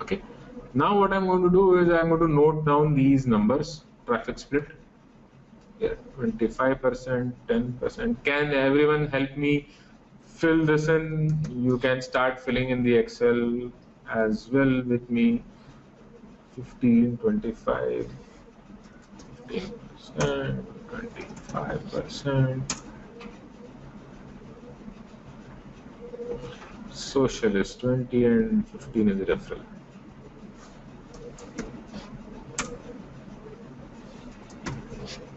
Okay. Now what I'm going to do is I'm going to note down these numbers. traffic split. Yeah, 25%, 10%. Can everyone help me fill this in? You can start filling in the Excel as well with me. 15, 25, 15%, 25%. Social is 20 and 15 is referral.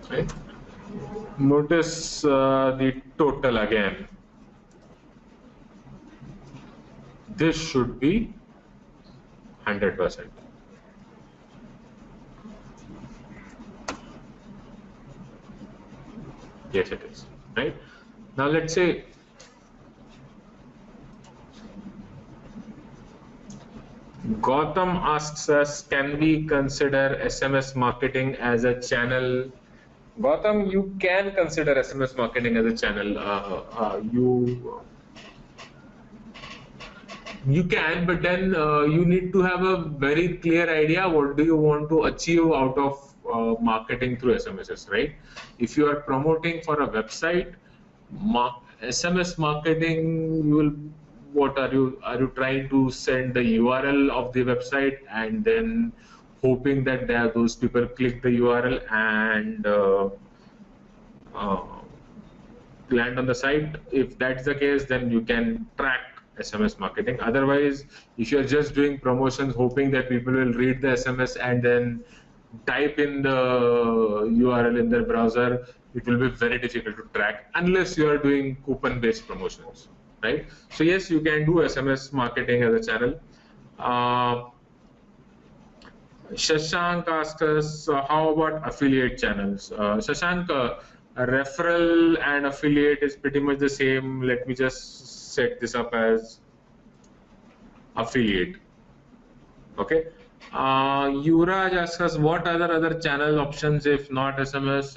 Right? Notice the total again. This should be 100%. Yes, it is. Right? Now let's say Gautam asks us, can we consider SMS marketing as a channel? Gautam, you can consider SMS marketing as a channel. You can, but then you need to have a very clear idea what do you want to achieve out of marketing through SMSs, right? If you are promoting for a website, SMS marketing, you will, what are you trying to send the URL of the website and then hoping that those people click the URL and land on the site? If that's the case, then you can track SMS marketing. Otherwise, if you're just doing promotions hoping that people will read the SMS and then type in the URL in their browser, it will be very difficult to track unless you are doing coupon based promotions, right? So yes, you can do SMS marketing as a channel. Shashank asked us, how about affiliate channels? Shashank, referral and affiliate is pretty much the same. Let me just set this up as affiliate. Okay. Yuraj asks us, what other channel options if not SMS?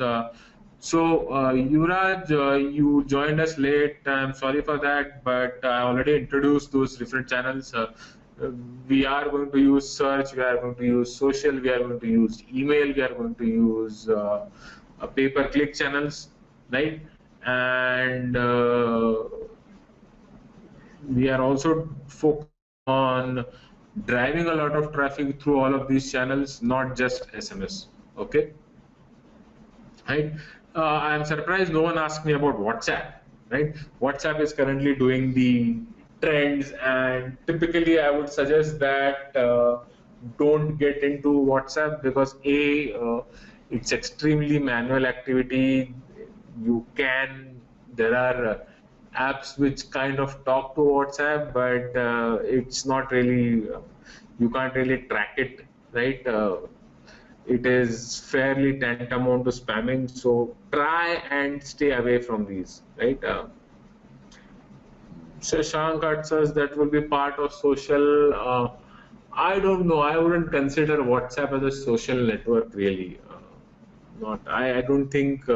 Yuraj, you joined us late. I'm sorry for that, but I already introduced those different channels. We are going to use search, we are going to use social, we are going to use email, we are going to use pay-per-click channels, right? And we are also focused on driving a lot of traffic through all of these channels, not just SMS. Okay, right? I'm surprised no one asked me about WhatsApp, right? WhatsApp is currently doing the trends, and typically I would suggest that don't get into WhatsApp because it's extremely manual activity. There are apps which kind of talk to WhatsApp, but it's not really, you can't really track it, right? It is fairly tantamount to spamming, so try and stay away from these, right? Shashank says that will be part of social. I don't know. I wouldn't consider WhatsApp as a social network, really. I don't think.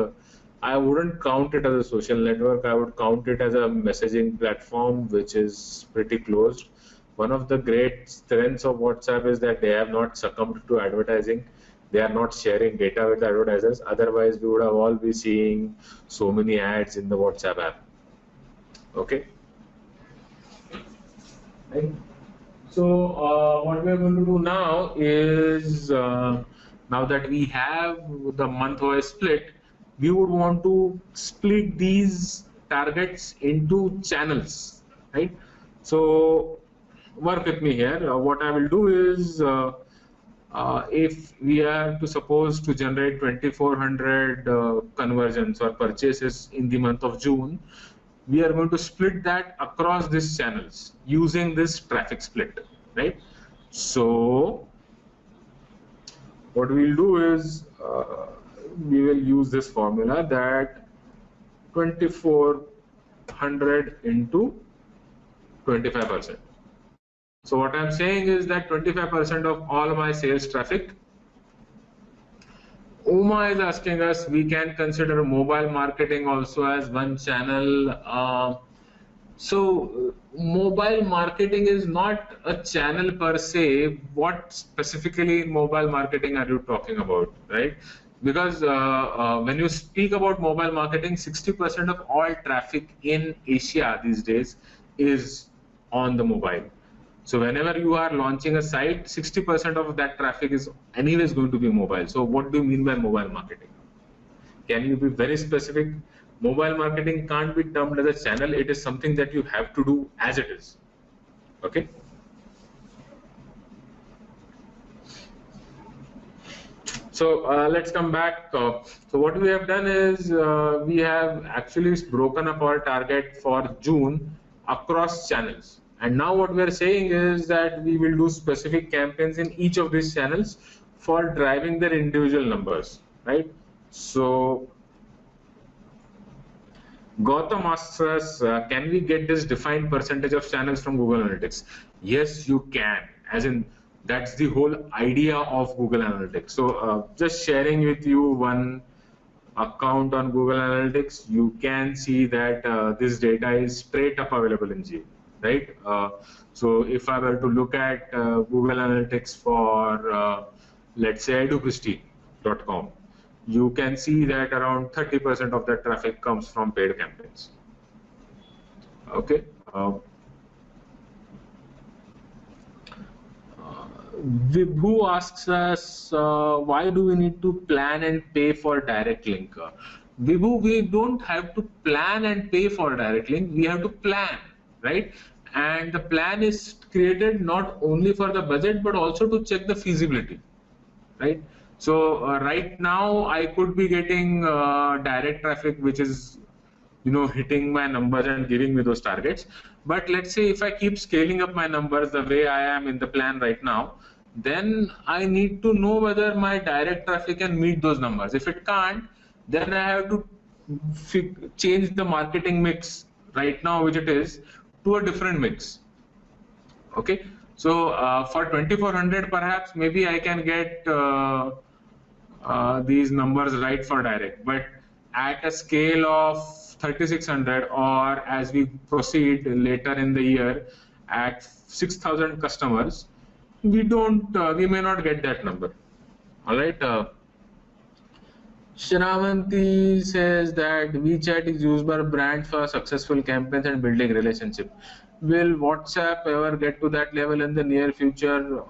I wouldn't count it as a social network. I would count it as a messaging platform, which is pretty closed. One of the great strengths of WhatsApp is that they have not succumbed to advertising. They are not sharing data with advertisers. Otherwise, we would have all be seeing so many ads in the WhatsApp app. Okay. Right. So what we are going to do now is, now that we have the month-wise split, we would want to split these targets into channels, right? So work with me here. What I will do is, if we are suppose to generate 2,400 conversions or purchases in the month of June, we are going to split that across these channels using this traffic split, right? So what we'll do is, we will use this formula that 2,400 into 25%. So what I'm saying is that 25% of all my sales traffic. Uma is asking us, we can consider mobile marketing also as one channel. So mobile marketing is not a channel per se. What specifically in mobile marketing are you talking about, right? Because when you speak about mobile marketing, 60% of all traffic in Asia these days is on the mobile. So whenever you are launching a site, 60% of that traffic is anyways going to be mobile. So what do you mean by mobile marketing? Can you be very specific? Mobile marketing can't be termed as a channel. It is something that you have to do as it is. Okay. So let's come back. So what we have done is we have actually broken up our target for June across channels. And now what we are saying is that we will do specific campaigns in each of these channels for driving their individual numbers, right? So Gautam asks us, can we get this defined percentage of channels from Google Analytics? Yes, you can. As in, that's the whole idea of Google Analytics. So just sharing with you one account on Google Analytics, you can see that this data is straight up available in Geo, right? So if I were to look at Google Analytics for, let's say, edupristine.com, you can see that around 30% of that traffic comes from paid campaigns. Okay. Vibhu asks us, why do we need to plan and pay for direct link? Vibhu, we don't have to plan and pay for direct link. We have to plan, right? And the plan is created not only for the budget, but also to check the feasibility, right? So right now I could be getting direct traffic, which is, hitting my numbers and giving me those targets. But let's say if I keep scaling up my numbers the way I am in the plan right now, then I need to know whether my direct traffic can meet those numbers. If it can't, then I have to change the marketing mix right now, which it is, to a different mix. Okay. So for 2400, perhaps maybe I can get these numbers right for direct, but at a scale of 3600, or as we proceed later in the year at 6000 customers, we may not get that number. All right. Shravanti says that WeChat is used by brands for successful campaigns and building relationship. Will WhatsApp ever get to that level in the near future?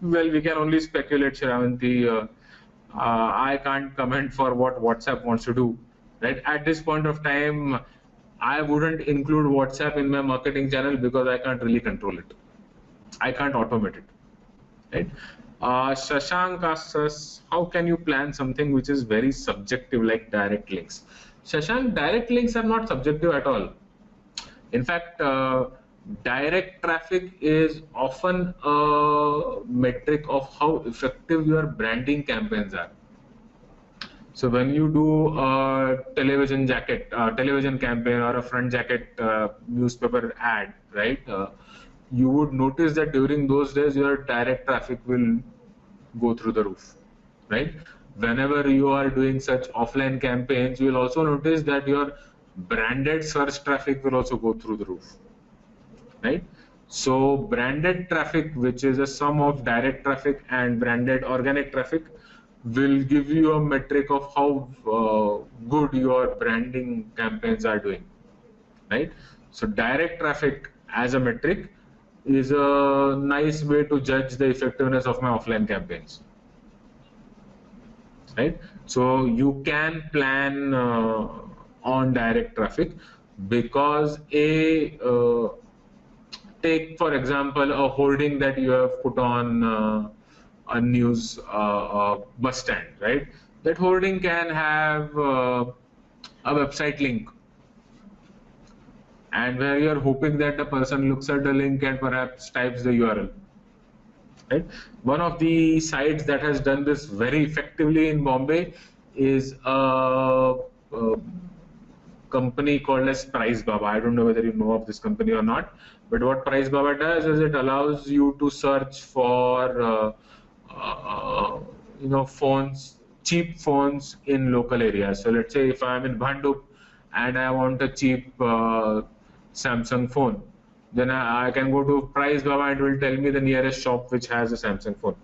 Well, we can only speculate, Shravanti. I can't comment for what WhatsApp wants to do. Right? At this point of time, I wouldn't include WhatsApp in my marketing channel because I can't really control it. I can't automate it. Right? Shashank asks us, how can you plan something which is very subjective like direct links? Shashank, direct links are not subjective at all. In fact, direct traffic is often a metric of how effective your branding campaigns are. So when you do a television campaign or a front jacket newspaper ad, right? You would notice that during those days your direct traffic will go through the roof, right? Whenever you are doing such offline campaigns, you will also notice that your branded search traffic will also go through the roof, right? So branded traffic, which is a sum of direct traffic and branded organic traffic, will give you a metric of how good your branding campaigns are doing, right? So direct traffic as a metric is a nice way to judge the effectiveness of my offline campaigns, right? So you can plan on direct traffic because take for example a hoarding that you have put on a news bus stand, right? That hoarding can have a website link, and where you're hoping that the person looks at the link and perhaps types the URL. Right? One of the sites that has done this very effectively in Bombay is a company called as Price Baba. I don't know whether you know of this company or not, but what Price Baba does is it allows you to search for phones, cheap phones in local areas. So let's say if I'm in Bhandup and I want a cheap Samsung phone, then I can go to Price Baba and it will tell me the nearest shop which has a Samsung phone.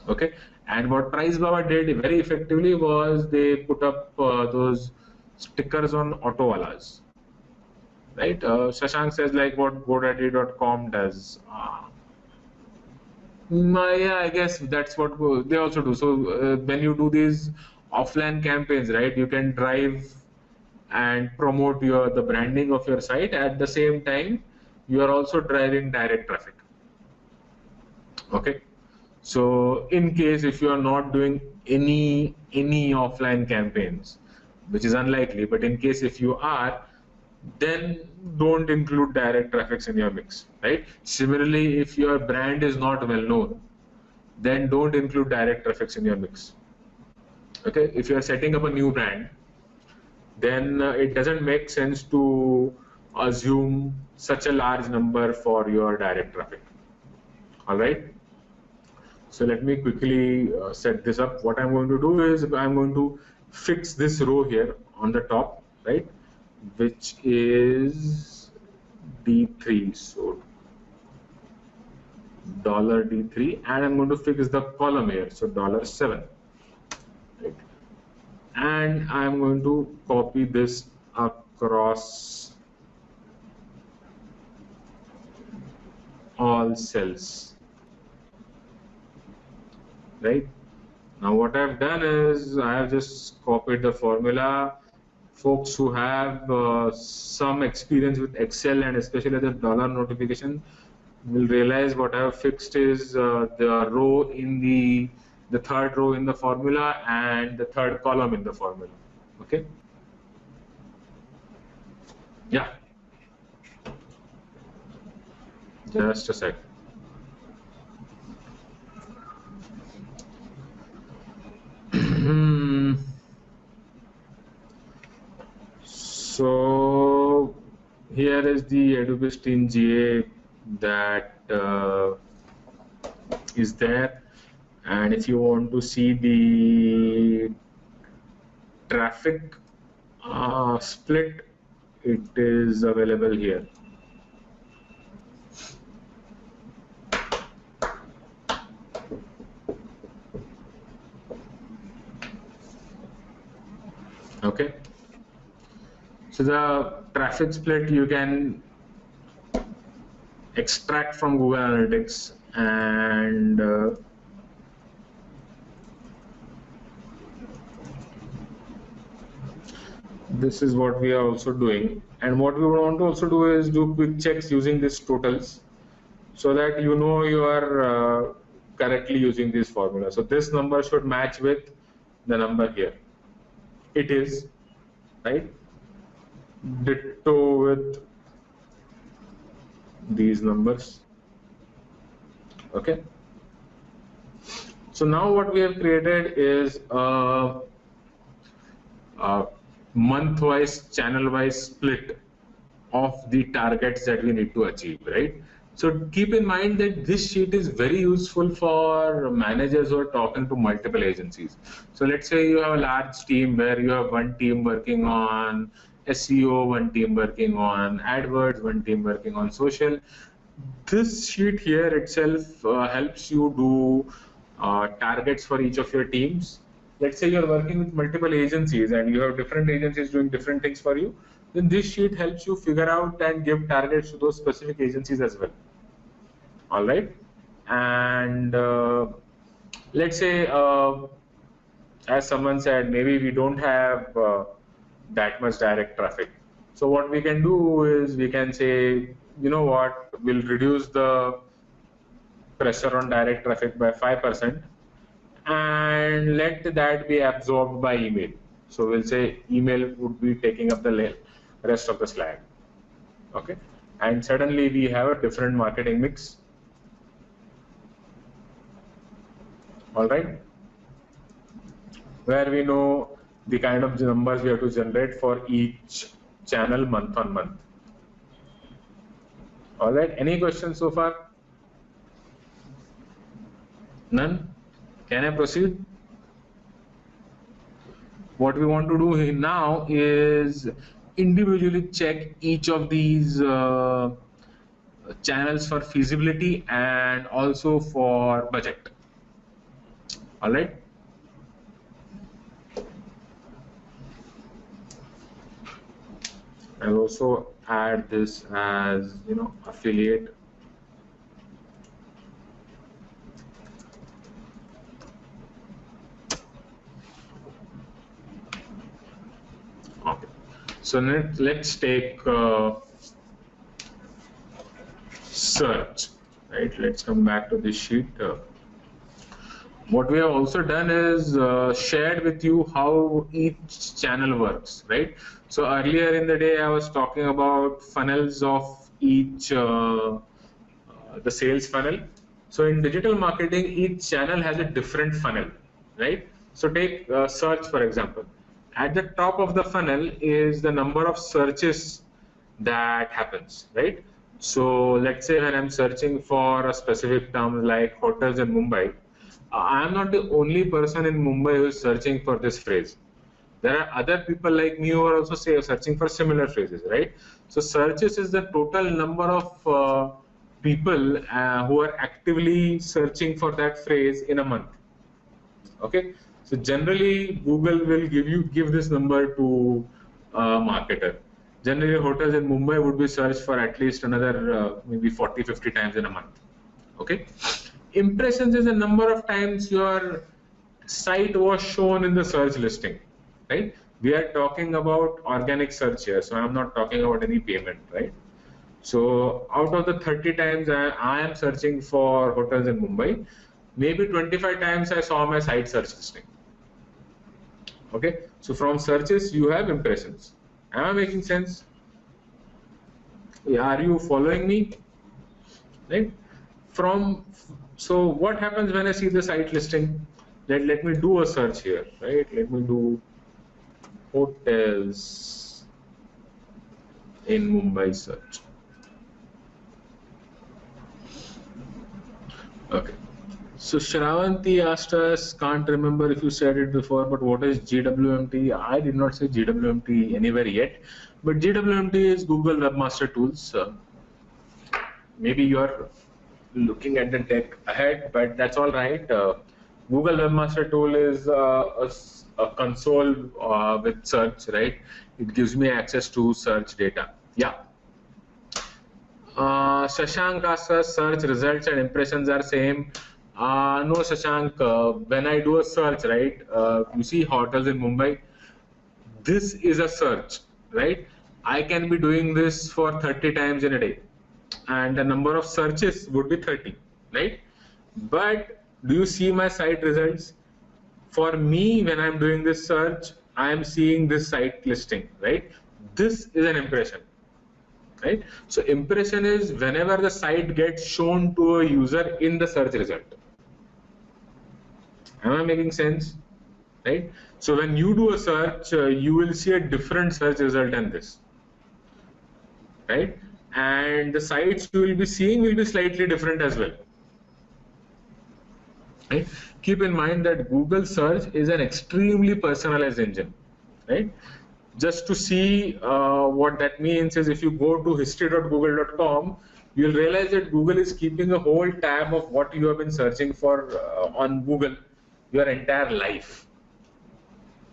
Okay, And what Price Baba did very effectively was they put up those stickers on autowalas, right? Shashank says like what GoDaddy.com does. Yeah, I guess that's what they also do. So when you do these offline campaigns, right, you can drive and promote the branding of your site. At the same time, you are also driving direct traffic. Okay. So in case if you are not doing any offline campaigns, which is unlikely, but in case if you are, then don't include direct traffics in your mix, right? Similarly, if your brand is not well known, then don't include direct traffics in your mix. Okay, if you are setting up a new brand, then it doesn't make sense to assume such a large number for your direct traffic. All right. So let me quickly set this up. What I'm going to do is I'm going to fix this row here on the top, right, which is D3. So $D3, and I'm going to fix the column here. So $7. Right. And I'm going to copy this across all cells. Right. Now what I've done is I have just copied the formula. Folks who have some experience with Excel and especially the dollar notification will realize what I have fixed is the row in the third row in the formula and the third column in the formula. Okay. Yeah. Just a sec. So here is the Edubistin GA that is there, and if you want to see the traffic split, it is available here. Okay. So the traffic split you can extract from Google Analytics, and this is what we are also doing. And what we want to also do is do quick checks using these totals, so that you know you are correctly using this formula. So this number should match with the number here. It is, right? Ditto with these numbers. Okay. So now what we have created is a month-wise, channel-wise split of the targets that we need to achieve, right? So keep in mind that this sheet is very useful for managers who are talking to multiple agencies. So let's say you have a large team where you have one team working on SEO, one team working on AdWords, one team working on social. This sheet here itself helps you do targets for each of your teams. Let's say you're working with multiple agencies and you have different agencies doing different things for you. Then this sheet helps you figure out and give targets to those specific agencies as well. All right. And let's say, as someone said, maybe we don't have that much direct traffic. So what we can do is we can say, you know what, we'll reduce the pressure on direct traffic by 5% and let that be absorbed by email. So we'll say email would be taking up the rest of the slide. Okay. And suddenly we have a different marketing mix. All right. Where we know the kind of numbers we have to generate for each channel month on month. All right. Any questions so far? None? Can I proceed? What we want to do now is individually check each of these channels for feasibility and also for budget. All right. I'll also add this as, affiliate. Okay. So let's take search, right? Let's come back to this sheet. What we have also done is shared with you how each channel works, right? So earlier in the day, I was talking about funnels of each, the sales funnel. So in digital marketing, each channel has a different funnel, right? So take search, for example. At the top of the funnel is the number of searches that happens, right? So let's say when I'm searching for a specific term like hotels in Mumbai, I'm not the only person in Mumbai who is searching for this phrase. There are other people like me who are also searching for similar phrases, right? So searches is the total number of people who are actively searching for that phrase in a month. Okay, so generally Google will give this number to a marketer. Generally, hotels in Mumbai would be searched for at least another maybe 40-50 times in a month. Okay, impressions is the number of times your site was shown in the search listing, right? We are talking about organic search here, so I'm not talking about any payment, right? So out of the 30 times I am searching for hotels in Mumbai, maybe 25 times I saw my site search listing. Okay, so from searches you have impressions. Am I making sense? Are you following me? Right? So what happens when I see the site listing? Let me do a search here, right? Let me do hotels in Mumbai search. Okay. So Shravanti asked us, can't remember if you said it before, but what is GWMT? I did not say GWMT anywhere yet, but GWMT is Google Webmaster Tools. Maybe you are looking at the deck ahead, but that's all right. Google Webmaster Tool is a console with search, right? It gives me access to search data. Yeah. Shashank asks us, search results and impressions are same. No, Shashank, when I do a search, right, you see hotels in Mumbai, this is a search, right? I can be doing this for 30 times in a day, and the number of searches would be 30, right? But do you see my site results? For me, when I'm doing this search, I am seeing this site listing, right? This is an impression, right? So impression is whenever the site gets shown to a user in the search result. Am I making sense? Right? So when you do a search, you will see a different search result than this, right? And the sites you will be seeing will be slightly different as well. Right? Keep in mind that Google search is an extremely personalized engine, right? Just to see what that means is if you go to history.google.com, you'll realize that Google is keeping a whole tab of what you have been searching for on Google your entire life,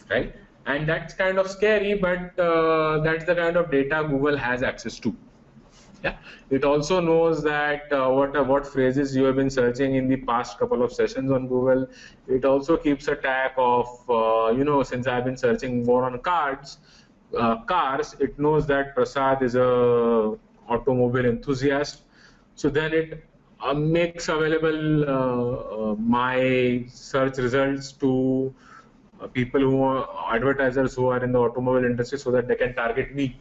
right? And that's kind of scary, but that's the kind of data Google has access to. Yeah, it also knows that what phrases you have been searching in the past couple of sessions on Google. It also keeps a track of, since I've been searching more on cars, it knows that Prasad is a automobile enthusiast. So then it makes available my search results to people who are advertisers who are in the automobile industry so that they can target me.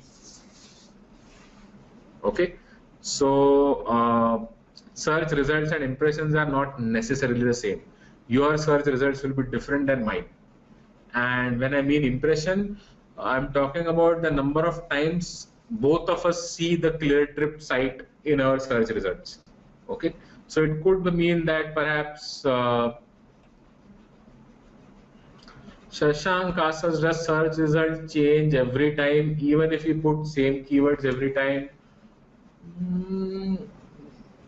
Okay, so search results and impressions are not necessarily the same. Your search results will be different than mine. And when I mean impression, I'm talking about the number of times both of us see the Cleartrip site in our search results. Okay, so it could mean that perhaps Shashank asks us, does search result change every time, even if you put same keywords every time?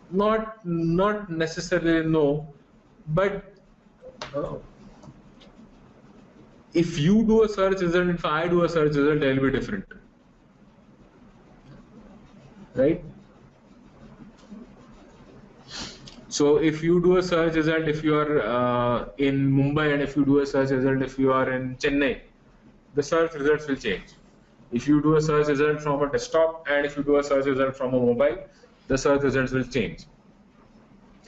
Not necessarily, no, but if you do a search result, if I do a search result, they'll be different, right? So if you do a search result, if you are in Mumbai, and if you do a search result, if you are in Chennai, the search results will change. If you do a search result from a desktop, and if you do a search result from a mobile, the search results will change,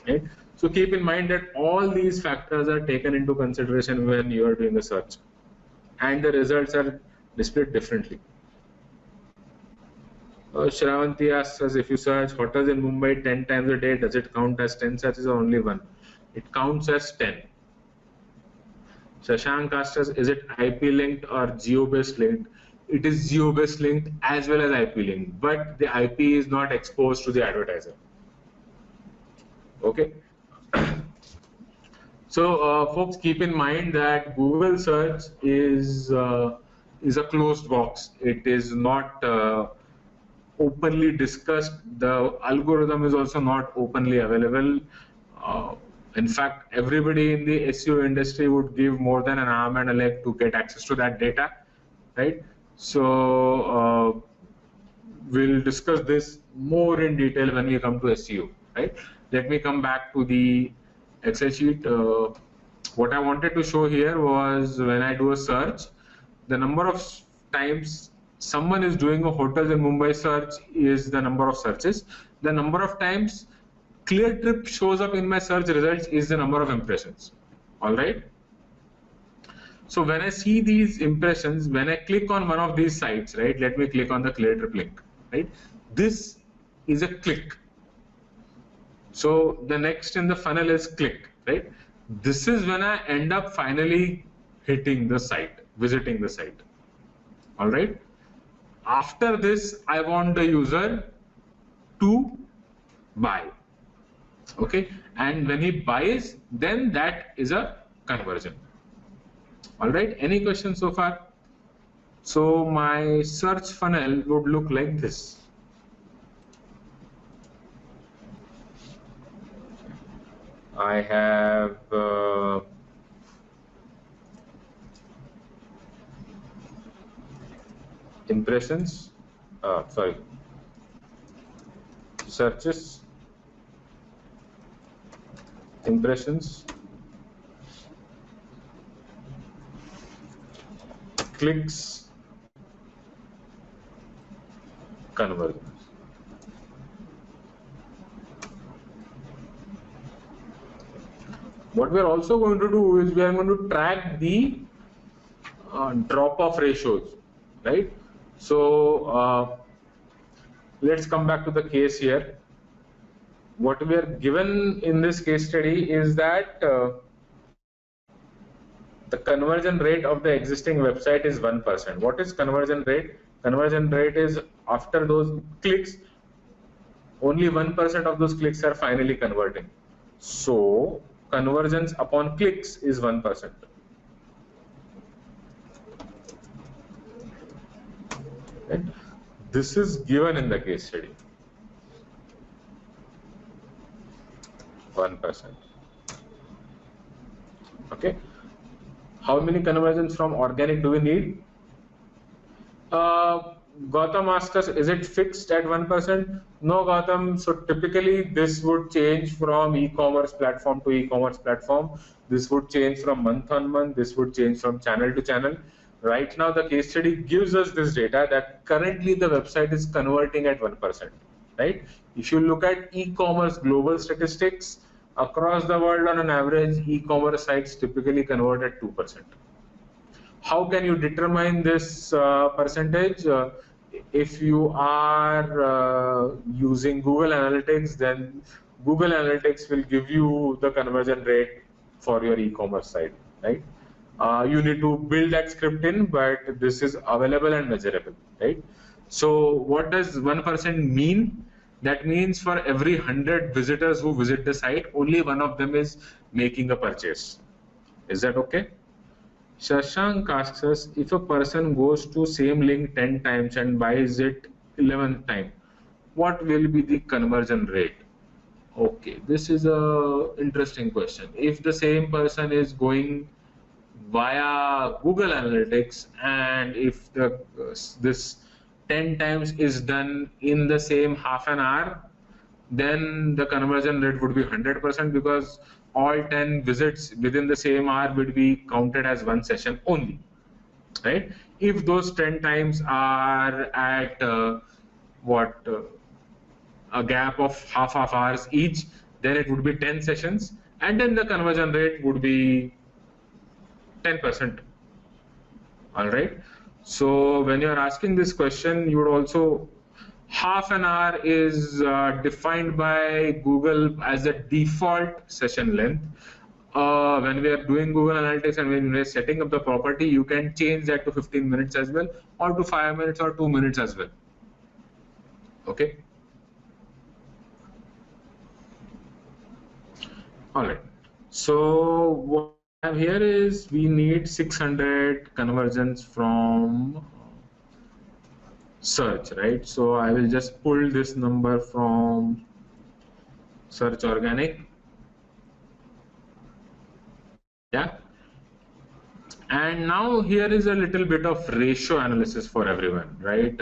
right? So keep in mind that all these factors are taken into consideration when you are doing a search, and the results are displayed differently. Shravanti asks us, if you search hotels in Mumbai 10 times a day, does it count as 10 searches or only one? It counts as 10. Shashank asks us, is it IP linked or geo-based linked? It is geo-based linked as well as IP linked, but the IP is not exposed to the advertiser. Okay. So folks, keep in mind that Google search is a closed box. It is not openly discussed. The algorithm is also not openly available. In fact, everybody in the SEO industry would give more than an arm and a leg to get access to that data, right? So we'll discuss this more in detail when we come to SEO, right? Let me come back to the Excel sheet. What I wanted to show here was when I do a search, the number of times someone is doing a hotels in Mumbai search is the number of searches. The number of times Cleartrip shows up in my search results is the number of impressions. All right. So when I see these impressions, when I click on one of these sites, right? Let me click on the Cleartrip link, right? This is a click. So the next in the funnel is click, right? This is when I end up finally hitting the site, visiting the site. All right. After this, I want the user to buy. Okay. And when he buys, then that is a conversion. All right. Any questions so far? So my search funnel would look like this. I have impressions, searches, impressions, clicks, conversions. What we are also going to do is we are going to track the drop-off ratios, right? So let's come back to the case here. What we are given in this case study is that the conversion rate of the existing website is 1%. What is conversion rate? Conversion rate is after those clicks, only 1% of those clicks are finally converting. So conversions upon clicks is 1%. Right? This is given in the case study. 1%. Okay. How many conversions from organic do we need? Gautam asked us, is it fixed at 1%? No, Gautam. So typically this would change from e-commerce platform to e-commerce platform. This would change from month on month. This would change from channel to channel. Right now, the case study gives us this data that currently the website is converting at 1%. Right? If you look at e-commerce global statistics, across the world on an average, e-commerce sites typically convert at 2%. How can you determine this percentage? If you are using Google Analytics, then Google Analytics will give you the conversion rate for your e-commerce site, right? You need to build that script in, but this is available and measurable, right? So what does 1% mean? That means for every 100 visitors who visit the site, only one of them is making a purchase. Is that okay? Shashank asks us, if a person goes to same link 10 times and buys it 11th time, what will be the conversion rate? Okay, this is a interesting question. If the same person is going via Google Analytics, and if this 10 times is done in the same half an hour, then the conversion rate would be 100% because all 10 visits within the same hour would be counted as one session only, right? If those 10 times are at a gap of half hours each, then it would be 10 sessions, and then the conversion rate would be 10%. All right. So when you're asking this question, you would also, half an hour is defined by Google as the default session length. When we are doing Google Analytics and when we're setting up the property, you can change that to 15 minutes as well, or to 5 minutes or 2 minutes as well. Okay. All right. So what I have here is we need 600 conversions from search, right? So I will just pull this number from Search Organic. Yeah. And now here is a little bit of ratio analysis for everyone, right?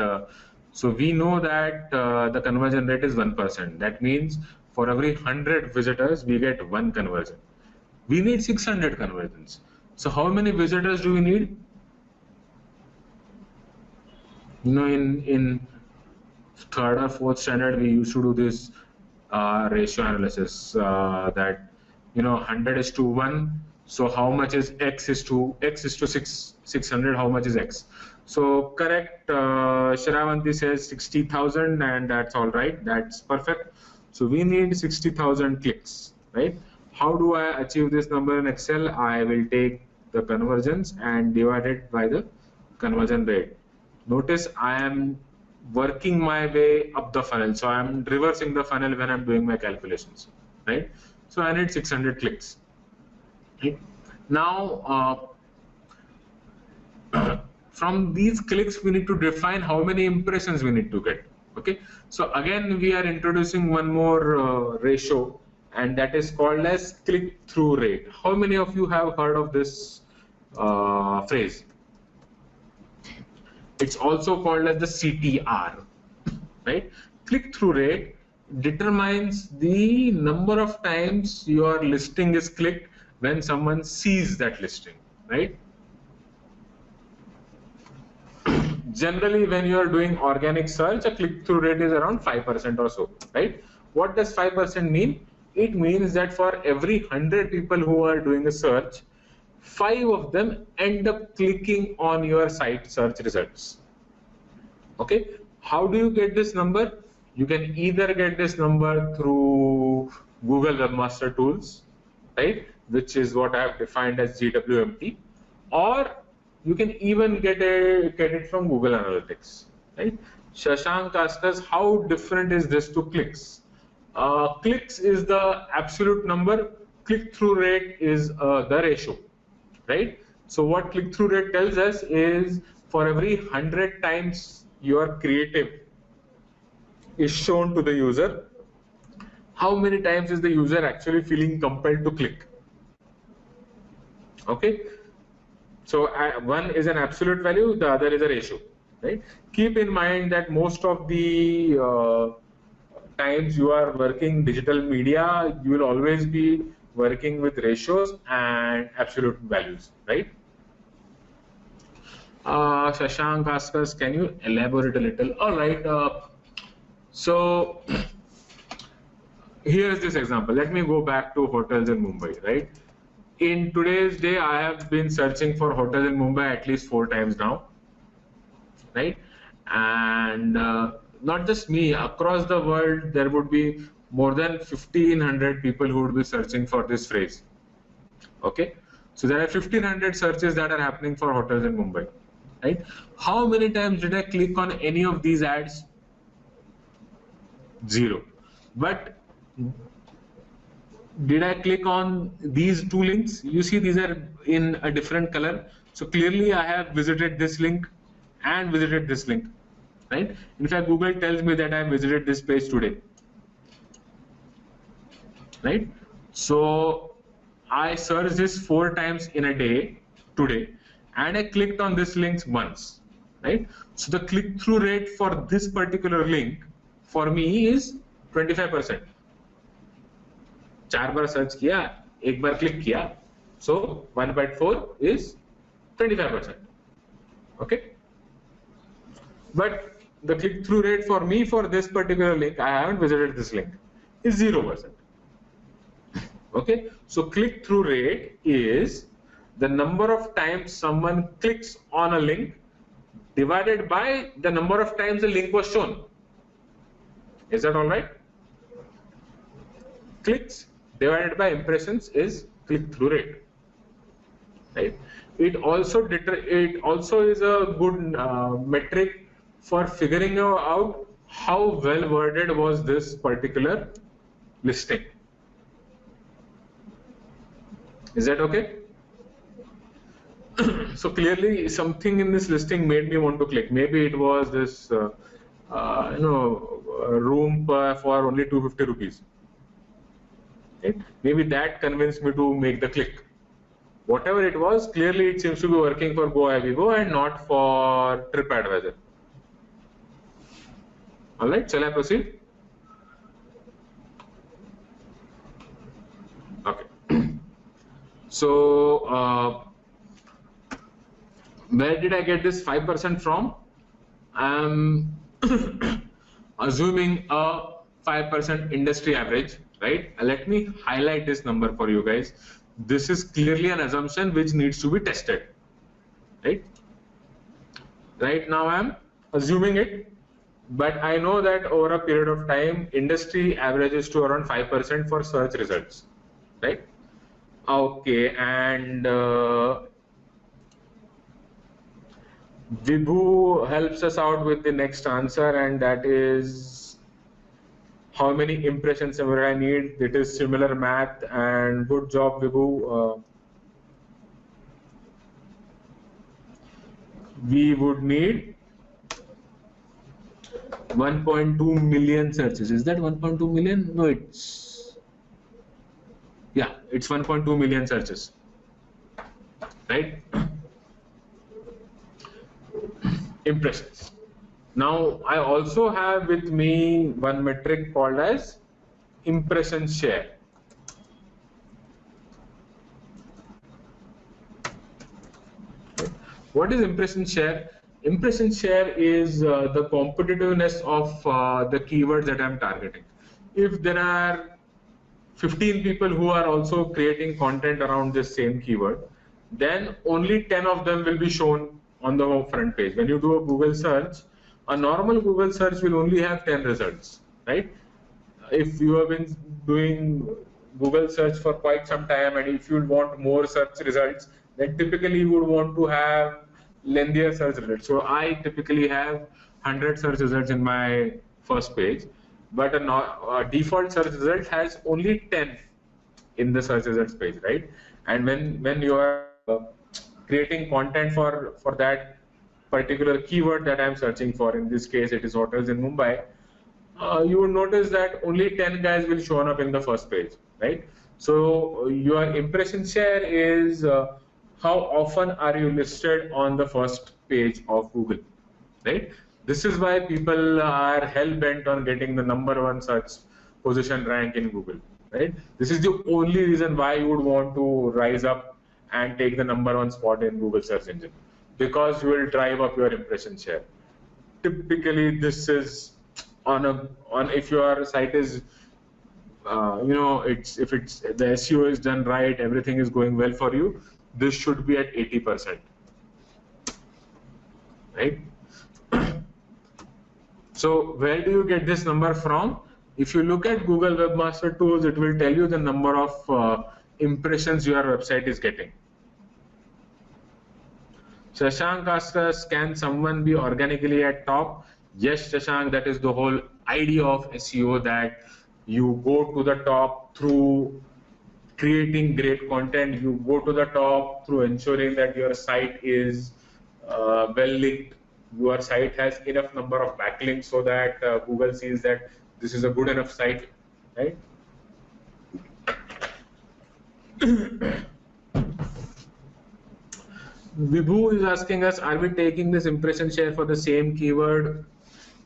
So we know that the conversion rate is 1%. That means for every 100 visitors, we get 1 conversion. We need 600 conversions. So how many visitors do we need? You know, in 3rd or 4th standard, we used to do this ratio analysis that, you know, 100 is to 1. So how much is x is to 600? How much is x? So correct. Shravanti says 60,000, and that's all right. That's perfect. So we need 60,000 clicks, right? How do I achieve this number in Excel? I will take the conversions and divide it by the conversion rate. Notice I am working my way up the funnel. So I'm reversing the funnel when I'm doing my calculations, right? So I need 600 clicks. Right? Now, from these clicks, we need to define how many impressions we need to get. Okay. So again, we are introducing one more ratio, and that is called as click-through rate. How many of you have heard of this phrase? It's also called as the CTR, right? Click-through rate determines the number of times your listing is clicked when someone sees that listing, right? Generally, when you are doing organic search, a click-through rate is around 5% or so, right? What does 5% mean? It means that for every 100 people who are doing a search, 5 of them end up clicking on your site search results. Okay, how do you get this number? You can either get this number through Google Webmaster Tools, right, which is what I have defined as GWMT, or you can even get it from Google Analytics, right? Shashank asked us, how different is this to clicks? Clicks is the absolute number, click-through rate is the ratio, right? So what click-through rate tells us is for every 100 times your creative is shown to the user, how many times is the user actually feeling compelled to click? Okay, so one is an absolute value, the other is a ratio, right? Keep in mind that most of the times you are working digital media, you will always be working with ratios and absolute values, right? Shashank asks us, can you elaborate a little? All right. So here's this example. Let me go back to hotels in Mumbai, right? In today's day, I have been searching for hotels in Mumbai at least 4 times now, right? And not just me, across the world, there would be more than 1,500 people who would be searching for this phrase. Okay, so there are 1,500 searches that are happening for hotels in Mumbai, right? How many times did I click on any of these ads? 0. But did I click on these 2 links? You see, these are in a different color. So clearly, I have visited this link and visited this link, right? In fact, Google tells me that I visited this page today, right? So I search this 4 times in a day, today, and I clicked on this link once, right? So the click-through rate for this particular link for me is 25%. 4 bar search किया, एक बार click किया, so 1/4 is 25%. Okay, but the click-through rate for me for this particular link, I haven't visited this link, is 0%. Okay, so click-through rate is the number of times someone clicks on a link divided by the number of times the link was shown. Is that all right? Clicks divided by impressions is click-through rate, right? It also is a good metric for figuring out how well worded was this particular listing. Is that okay? So clearly something in this listing made me want to click. Maybe it was this room for only 250 rupees. Right? Maybe that convinced me to make the click. Whatever it was, clearly it seems to be working for GoIbibo and not for TripAdvisor. All right, shall I proceed? Okay. So where did I get this 5% from? I'm assuming a 5% industry average, right? Let me highlight this number for you guys. This is clearly an assumption which needs to be tested, right? Right now I'm assuming it, but I know that over a period of time, industry averages to around 5% for search results, right? Okay, and Vibhu helps us out with the next answer, and that is how many impressions ever I need. It is similar math, and good job, Vibhu. We would need 1.2 million searches. Is that 1.2 million? No, it's 1.2 million searches, right? Impressions. Now I also have with me one metric called as impression share. What is impression share? Impression share is the competitiveness of the keywords that I'm targeting. If there are 15 people who are also creating content around this same keyword, then only 10 of them will be shown on the front page. When you do a Google search, a normal Google search will only have 10 results, right? If you have been doing Google search for quite some time, and if you want more search results, then typically you would want to have lengthier search results. So I typically have 100 search results in my first page, but a default search result has only 10 in the search results page, right? And when you are creating content for that particular keyword that I'm searching for, in this case it is hotels in Mumbai, you will notice that only 10 guys will show up in the first page, right? So your impression share is how often are you listed on the first page of Google, right? This is why people are hell-bent on getting the #1 search position rank in Google, right? This is the only reason why you would want to rise up and take the #1 spot in Google search engine, because you will drive up your impression share. Typically, this is if your site is if the SEO is done right, everything is going well for you, this should be at 80%, right? So where do you get this number from? If you look at Google Webmaster Tools, it will tell you the number of impressions your website is getting. Shashank asks us, can someone be organically at top? Yes, Shashank, that is the whole idea of SEO, that you go to the top through creating great content. You go to the top through ensuring that your site is well linked. Your site has enough number of backlinks so that Google sees that this is a good enough site, right? Vibhu is asking us, are we taking this impression share for the same keyword?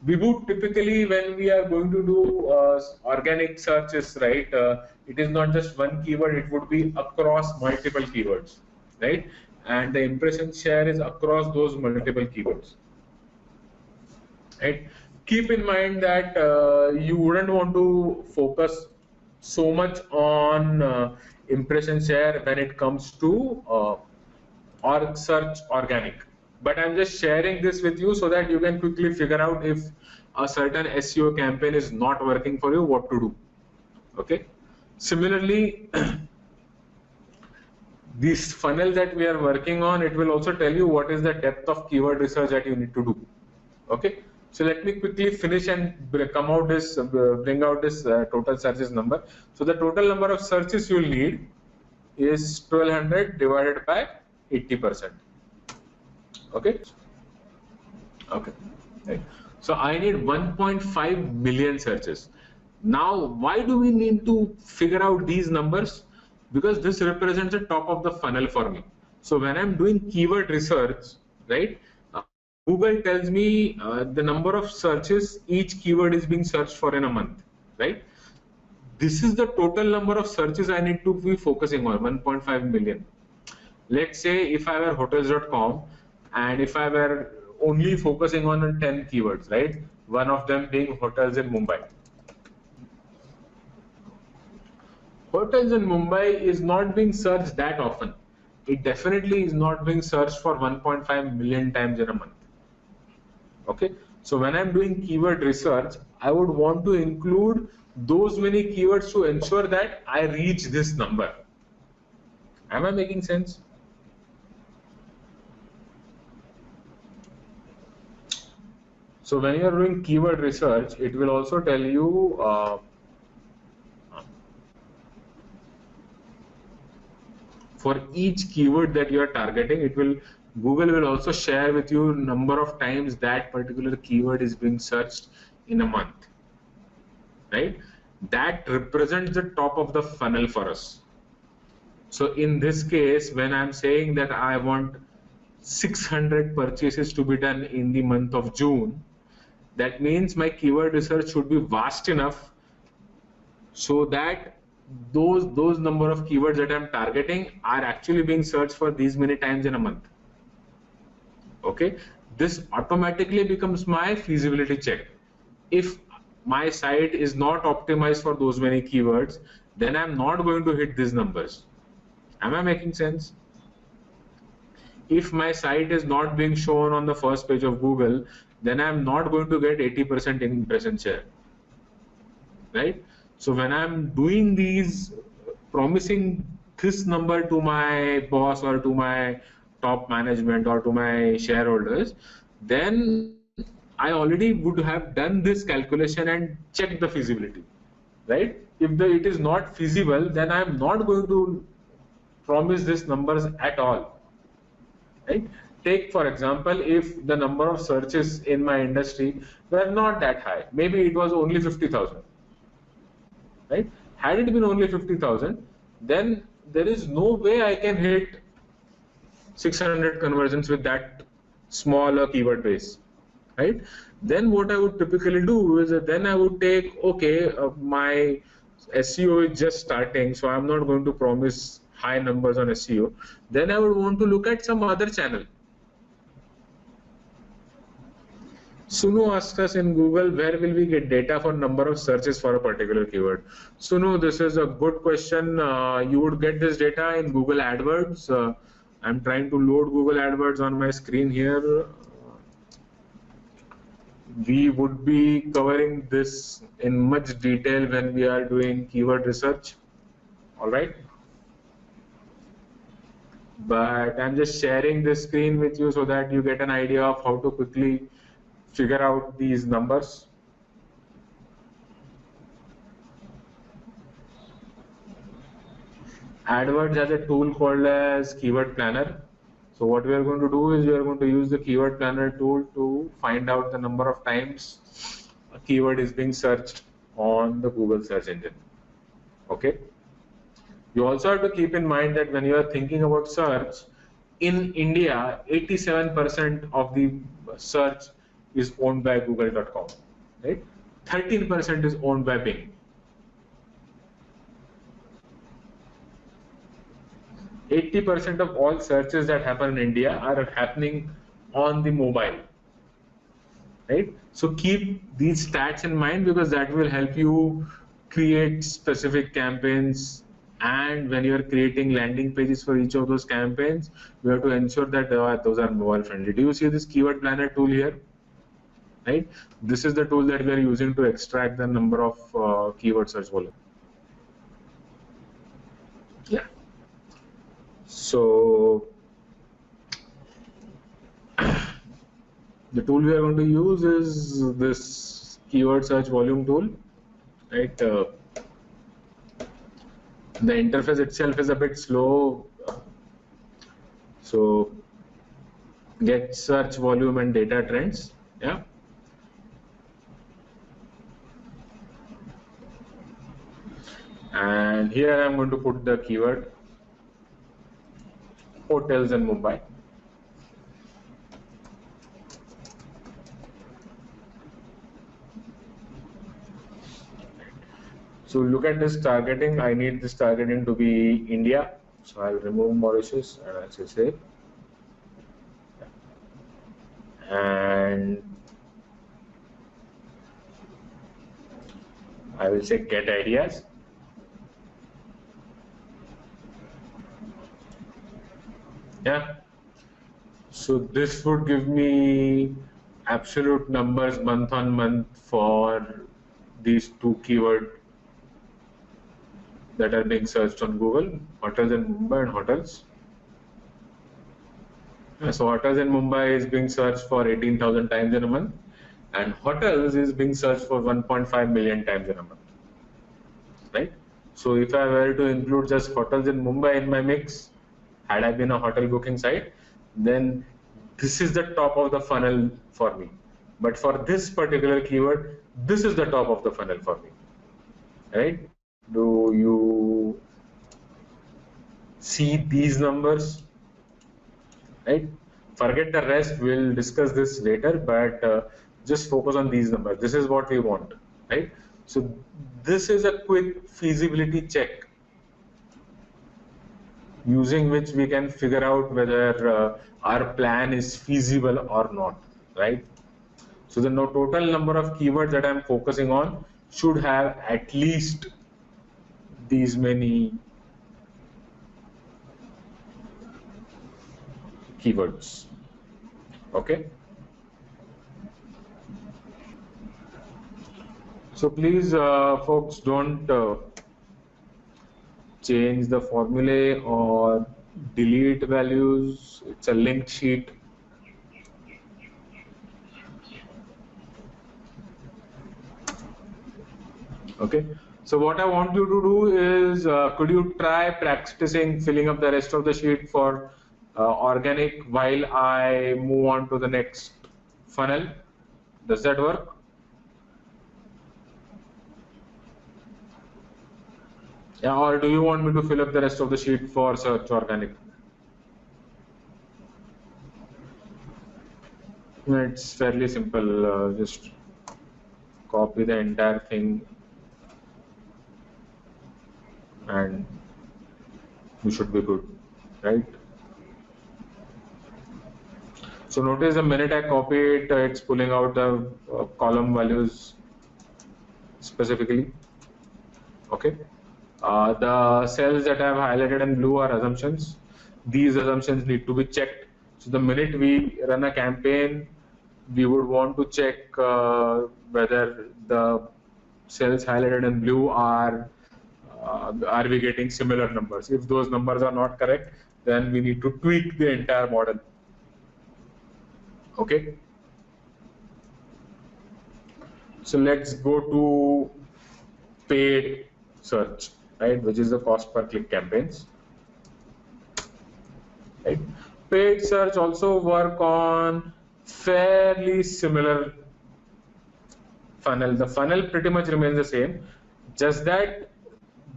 Vibhu, typically when we are going to do organic searches, right, it is not just one keyword, it would be across multiple keywords, right? And the impression share is across those multiple keywords, right? Keep in mind that you wouldn't want to focus so much on impression share when it comes to or search organic. But I'm just sharing this with you so that you can quickly figure out if a certain SEO campaign is not working for you, what to do. Okay. Similarly, this funnel that we are working on, it will also tell you what is the depth of keyword research that you need to do. Okay. So let me quickly finish and bring out this total searches number. So the total number of searches you'll need is 1200 divided by 80%. Okay. Okay. Right. So I need 1.5 million searches. Now, why do we need to figure out these numbers? Because this represents the top of the funnel for me. So when I'm doing keyword research, right, Google tells me the number of searches each keyword is being searched for in a month, right? This is the total number of searches I need to be focusing on, 1.5 million. Let's say if I were hotels.com and if I were only focusing on 10 keywords, right? One of them being hotels in Mumbai. Hotels in Mumbai is not being searched that often. It definitely is not being searched for 1.5 million times in a month. Okay, so when I'm doing keyword research, I would want to include those many keywords to ensure that I reach this number. Am I making sense? So when you are doing keyword research, it will also tell you for each keyword that you are targeting, Google will also share with you number of times that particular keyword is being searched in a month, right? That represents the top of the funnel for us. So in this case, when I'm saying that I want 600 purchases to be done in the month of June, that means my keyword research should be vast enough so that those number of keywords that I'm targeting are actually being searched for these many times in a month. Okay, this automatically becomes my feasibility check. If my site is not optimized for those many keywords, then I'm not going to hit these numbers. Am I making sense? If my site is not being shown on the first page of Google, then I'm not going to get 80% impression share, right? So when I'm doing these, promising this number to my boss or to my top management or to my shareholders, then I already would have done this calculation and checked the feasibility, right? If it is not feasible, then I'm not going to promise these numbers at all, right? Take for example, if the number of searches in my industry were not that high, maybe it was only 50,000, right? Had it been only 50,000, then there is no way I can hit 600 conversions with that smaller keyword base, right? Then what I would typically do is that then I would take, okay, my SEO is just starting, so I'm not going to promise high numbers on SEO. Then I would want to look at some other channel. Sunu asks us in Google, where will we get data for number of searches for a particular keyword? Sunu, this is a good question. You would get this data in Google AdWords. I'm trying to load Google AdWords on my screen here. We would be covering this in much detail when we are doing keyword research. All right. But I'm just sharing this screen with you so that you get an idea of how to quickly figure out these numbers. AdWords has a tool called as Keyword Planner. So what we are going to do is we are going to use the Keyword Planner tool to find out the number of times a keyword is being searched on the Google search engine. Okay. You also have to keep in mind that when you are thinking about search, in India, 87% of the search is owned by Google.com, right? 13% is owned by Bing. 80% of all searches that happen in India are happening on the mobile, right? So keep these stats in mind, because that will help you create specific campaigns. And when you are creating landing pages for each of those campaigns, you have to ensure that those are mobile friendly. Do you see this keyword planner tool here? Right? This is the tool that we are using to extract the number of keyword search volume. Yeah. So the tool we are going to use is this keyword search volume tool, right? The interface itself is a bit slow, so get search volume and data trends. Yeah. And here I am going to put the keyword hotels in Mumbai. So look at this targeting. I need this targeting to be India. So I'll remove Mauritius and I'll say save. And I will say get ideas. Yeah. So this would give me absolute numbers month on month for these two keywords that are being searched on Google: hotels in Mumbai and hotels. So hotels in Mumbai is being searched for 18,000 times in a month, and hotels is being searched for 1.5 million times in a month, right? So if I were to include just hotels in Mumbai in my mix, had I been a hotel booking site, then this is the top of the funnel for me. But for this particular keyword, this is the top of the funnel for me, right? Do you see these numbers? Right? Forget the rest, we'll discuss this later, but just focus on these numbers. This is what we want, right? So this is a quick feasibility check using which we can figure out whether our plan is feasible or not, right? So the total number of keywords that I'm focusing on should have at least these many keywords. Okay. So please, folks, don't change the formulae or delete values. It's a linked sheet. Okay. So what I want you to do is, could you try practicing filling up the rest of the sheet for organic while I move on to the next funnel? Does that work? Yeah, or do you want me to fill up the rest of the sheet for search organic? It's fairly simple. Just copy the entire thing and you should be good, right? So notice the minute I copy it, it's pulling out the column values specifically. Okay. The cells that I have highlighted in blue are assumptions. These assumptions need to be checked. So the minute we run a campaign, we would want to check whether the cells highlighted in blue are we getting similar numbers. If those numbers are not correct, then we need to tweak the entire model. Okay. So let's go to paid search, right, which is the cost per click campaigns. Right. Paid search also work on fairly similar funnel. The funnel pretty much remains the same, just that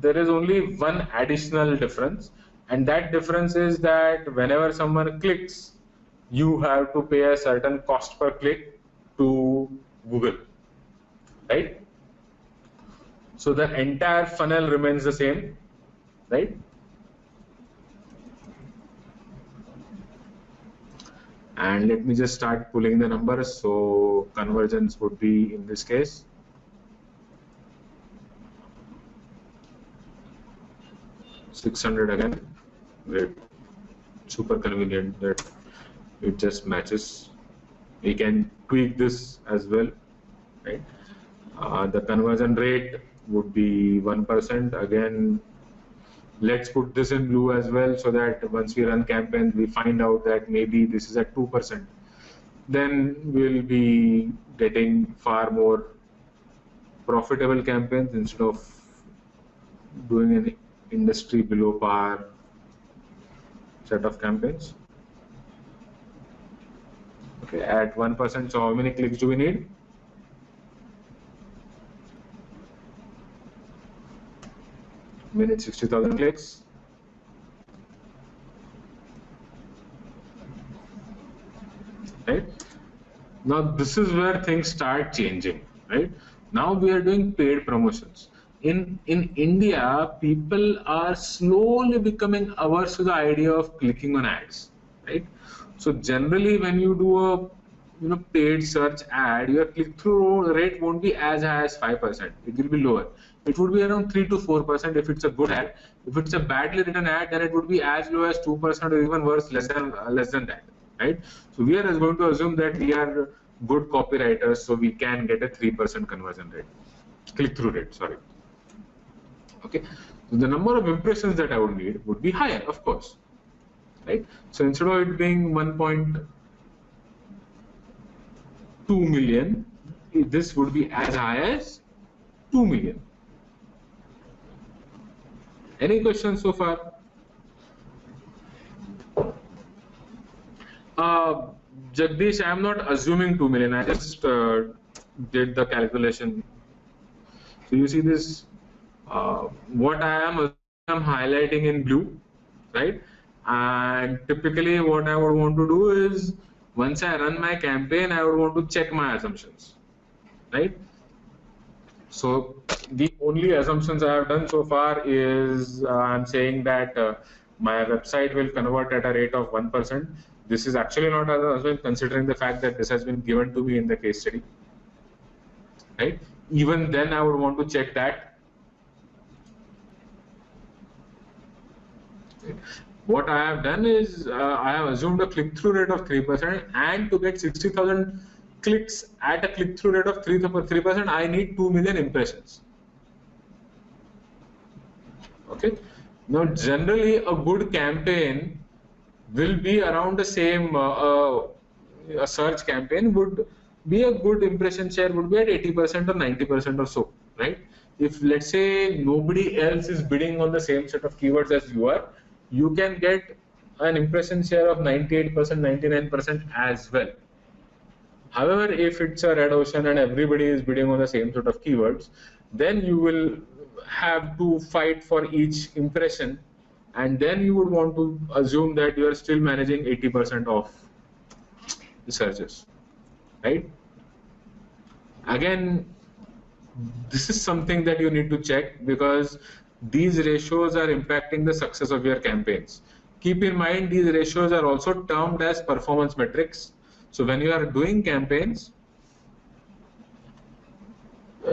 there is only one additional difference, And that difference is that whenever someone clicks, you have to pay a certain cost per click to Google, right? So the entire funnel remains the same, right? And let me just start pulling the numbers. So conversions would be, in this case, $600 again. Great, super convenient that it just matches. We can tweak this as well, right? The conversion rate would be 1%. Again, let's put this in blue as well, so that once we run campaigns, we find out that maybe this is at 2%. Then we'll be getting far more profitable campaigns instead of doing an industry below par set of campaigns. Okay, at 1%, so how many clicks do we need? We need 60,000 clicks. Right? Now this is where things start changing, right? Now we are doing paid promotions. In India, people are slowly becoming averse to the idea of clicking on ads, right? So generally, when you do a paid search ad, your click-through rate won't be as high as 5%. It will be lower. It would be around 3 to 4% if it's a good ad. If it's a badly written ad, then it would be as low as 2% or even worse, less than that, right? So we are going to assume that we are good copywriters, so we can get a 3% conversion rate, click-through rate, sorry. Okay, so the number of impressions that I would need would be higher, of course, right? So instead of it being 1.2 million, this would be as high as 2 million. Any questions so far? Jagdish, I am not assuming 2 million. I just did the calculation. So you see this, what I'm highlighting in blue, right? And typically what I would want to do is, once I run my campaign, I would want to check my assumptions, right? So the only assumptions I have done so far is I'm saying that my website will convert at a rate of 1%. This is actually not an assumption, considering the fact that this has been given to me in the case study, right? Even then, I would want to check that. What I have done is I have assumed a click-through rate of 3%, and to get 60,000 clicks at a click-through rate of 3%, I need 2 million impressions. Okay. Now, generally, a good campaign will be around the same. A search campaign would be a good impression share would be at 80% or 90% or so, right? If let's say nobody else is bidding on the same set of keywords as you are, you can get an impression share of 98%, 99% as well. However, if it's a red ocean and everybody is bidding on the same sort of keywords, then you will have to fight for each impression, and then you would want to assume that you are still managing 80% of the searches, right? Again, this is something that you need to check, because these ratios are impacting the success of your campaigns. Keep in mind, these ratios are also termed as performance metrics. So when you are doing campaigns,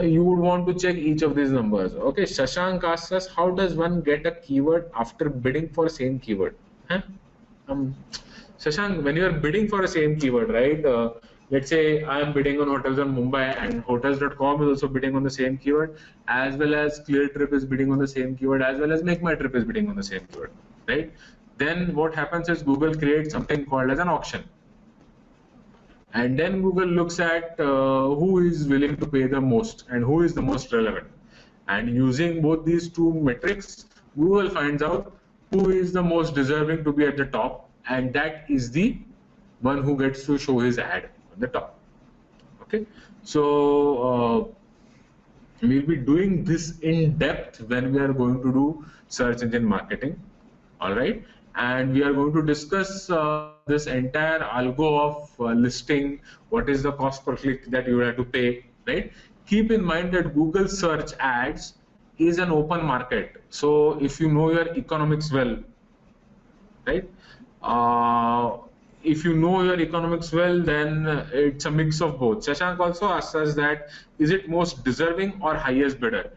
you would want to check each of these numbers. Okay, Shashank asks us, how does one get a keyword after bidding for same keyword? Huh? Shashank, when you are bidding for a same keyword, right? Let's say I am bidding on hotels on Mumbai, and hotels.com is also bidding on the same keyword, as well as ClearTrip is bidding on the same keyword, as well as MakeMyTrip is bidding on the same keyword, right? Then what happens is Google creates something called as an auction. And then Google looks at who is willing to pay the most and who is the most relevant. And using both these two metrics, Google finds out who is the most deserving to be at the top, and that is the one who gets to show his ad on the top. Okay, so we'll be doing this in depth when we are going to do search engine marketing. All right, and we are going to discuss this entire algo of listing. What is the cost per click that you have to pay, right? Keep in mind that Google search ads is an open market. So if you know your economics well, right? Uh, if you know your economics well, then it's a mix of both. Shashank also asks us that, is it most deserving or highest bidder?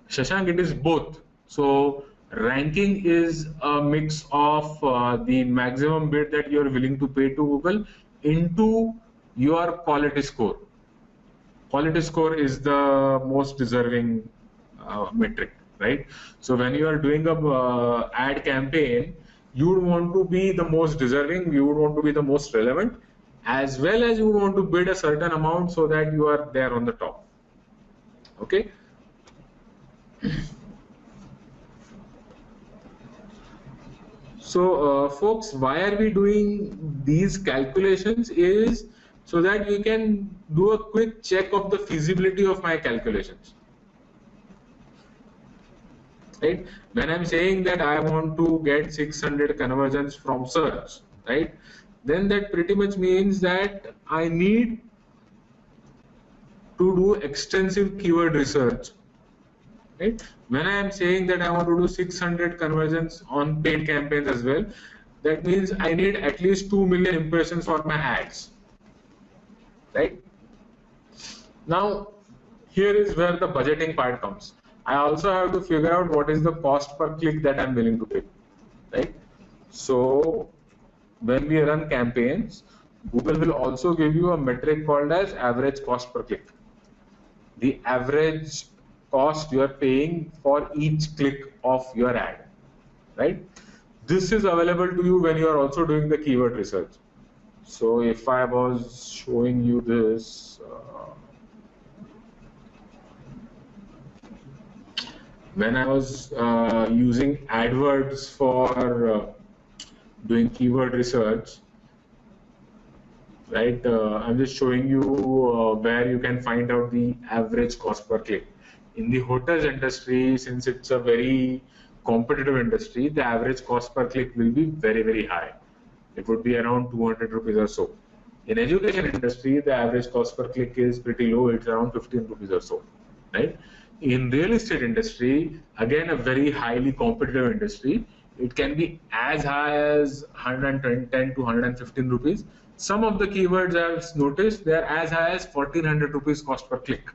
Shashank, it is both. So ranking is a mix of the maximum bid that you are willing to pay to Google into your quality score. Quality score is the most deserving metric, right? So when you are doing a ad campaign, you would want to be the most deserving, you would want to be the most relevant, as well as you would want to bid a certain amount so that you are there on the top. Okay. So folks, why are we doing these calculations is so that you can do a quick check of the feasibility of my calculations. Right? When I'm saying that I want to get 600 conversions from search, right? Then that pretty much means that I need to do extensive keyword research. Right? When I am saying that I want to do 600 conversions on paid campaigns as well, that means I need at least 2 million impressions for my ads. Right? Now, here is where the budgeting part comes. I also have to figure out what is the cost per click that I'm willing to pay. Right? So, when we run campaigns, Google will also give you a metric called as average cost per click. The average cost you are paying for each click of your ad, right? This is available to you when you are also doing the keyword research. So if I was showing you this, when I was using AdWords for doing keyword research, right? I'm just showing you where you can find out the average cost per click. In the hotels industry, since it's a very competitive industry, the average cost per click will be very, very high. It would be around 200 rupees or so. In education industry, the average cost per click is pretty low. It's around 15 rupees or so, right? In real estate industry, again, a very highly competitive industry, it can be as high as 110 to 115 rupees. Some of the keywords I've noticed, they're as high as 1400 rupees cost per click.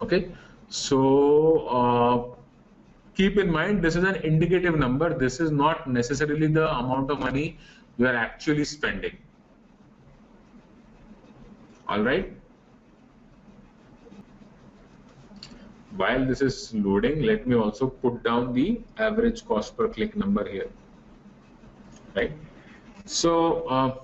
Okay, so keep in mind this is an indicative number. This is not necessarily the amount of money you are actually spending. All right. While this is loading, let me also put down the average cost per click number here. Right. So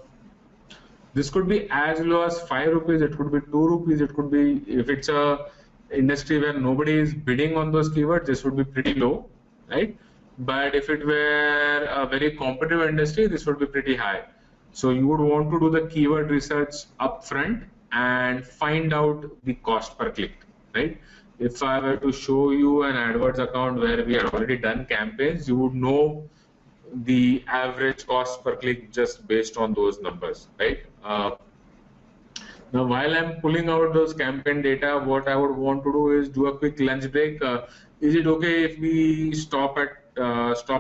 this could be as low as 5 rupees. It could be 2 rupees. It could be, if it's a industry where nobody is bidding on those keywords, this would be pretty low, right? But if it were a very competitive industry, this would be pretty high. So you would want to do the keyword research upfront and find out the cost per click, right? If I were to show you an AdWords account where we had already done campaigns, you would know the average cost per click just based on those numbers, right? Now, while I'm pulling out those campaign data, what I would want to do is do a quick lunch break. Is it okay if we stop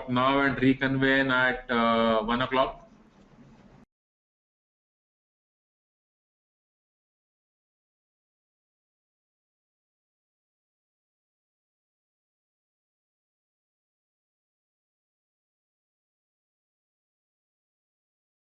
now and reconvene at 1 o'clock?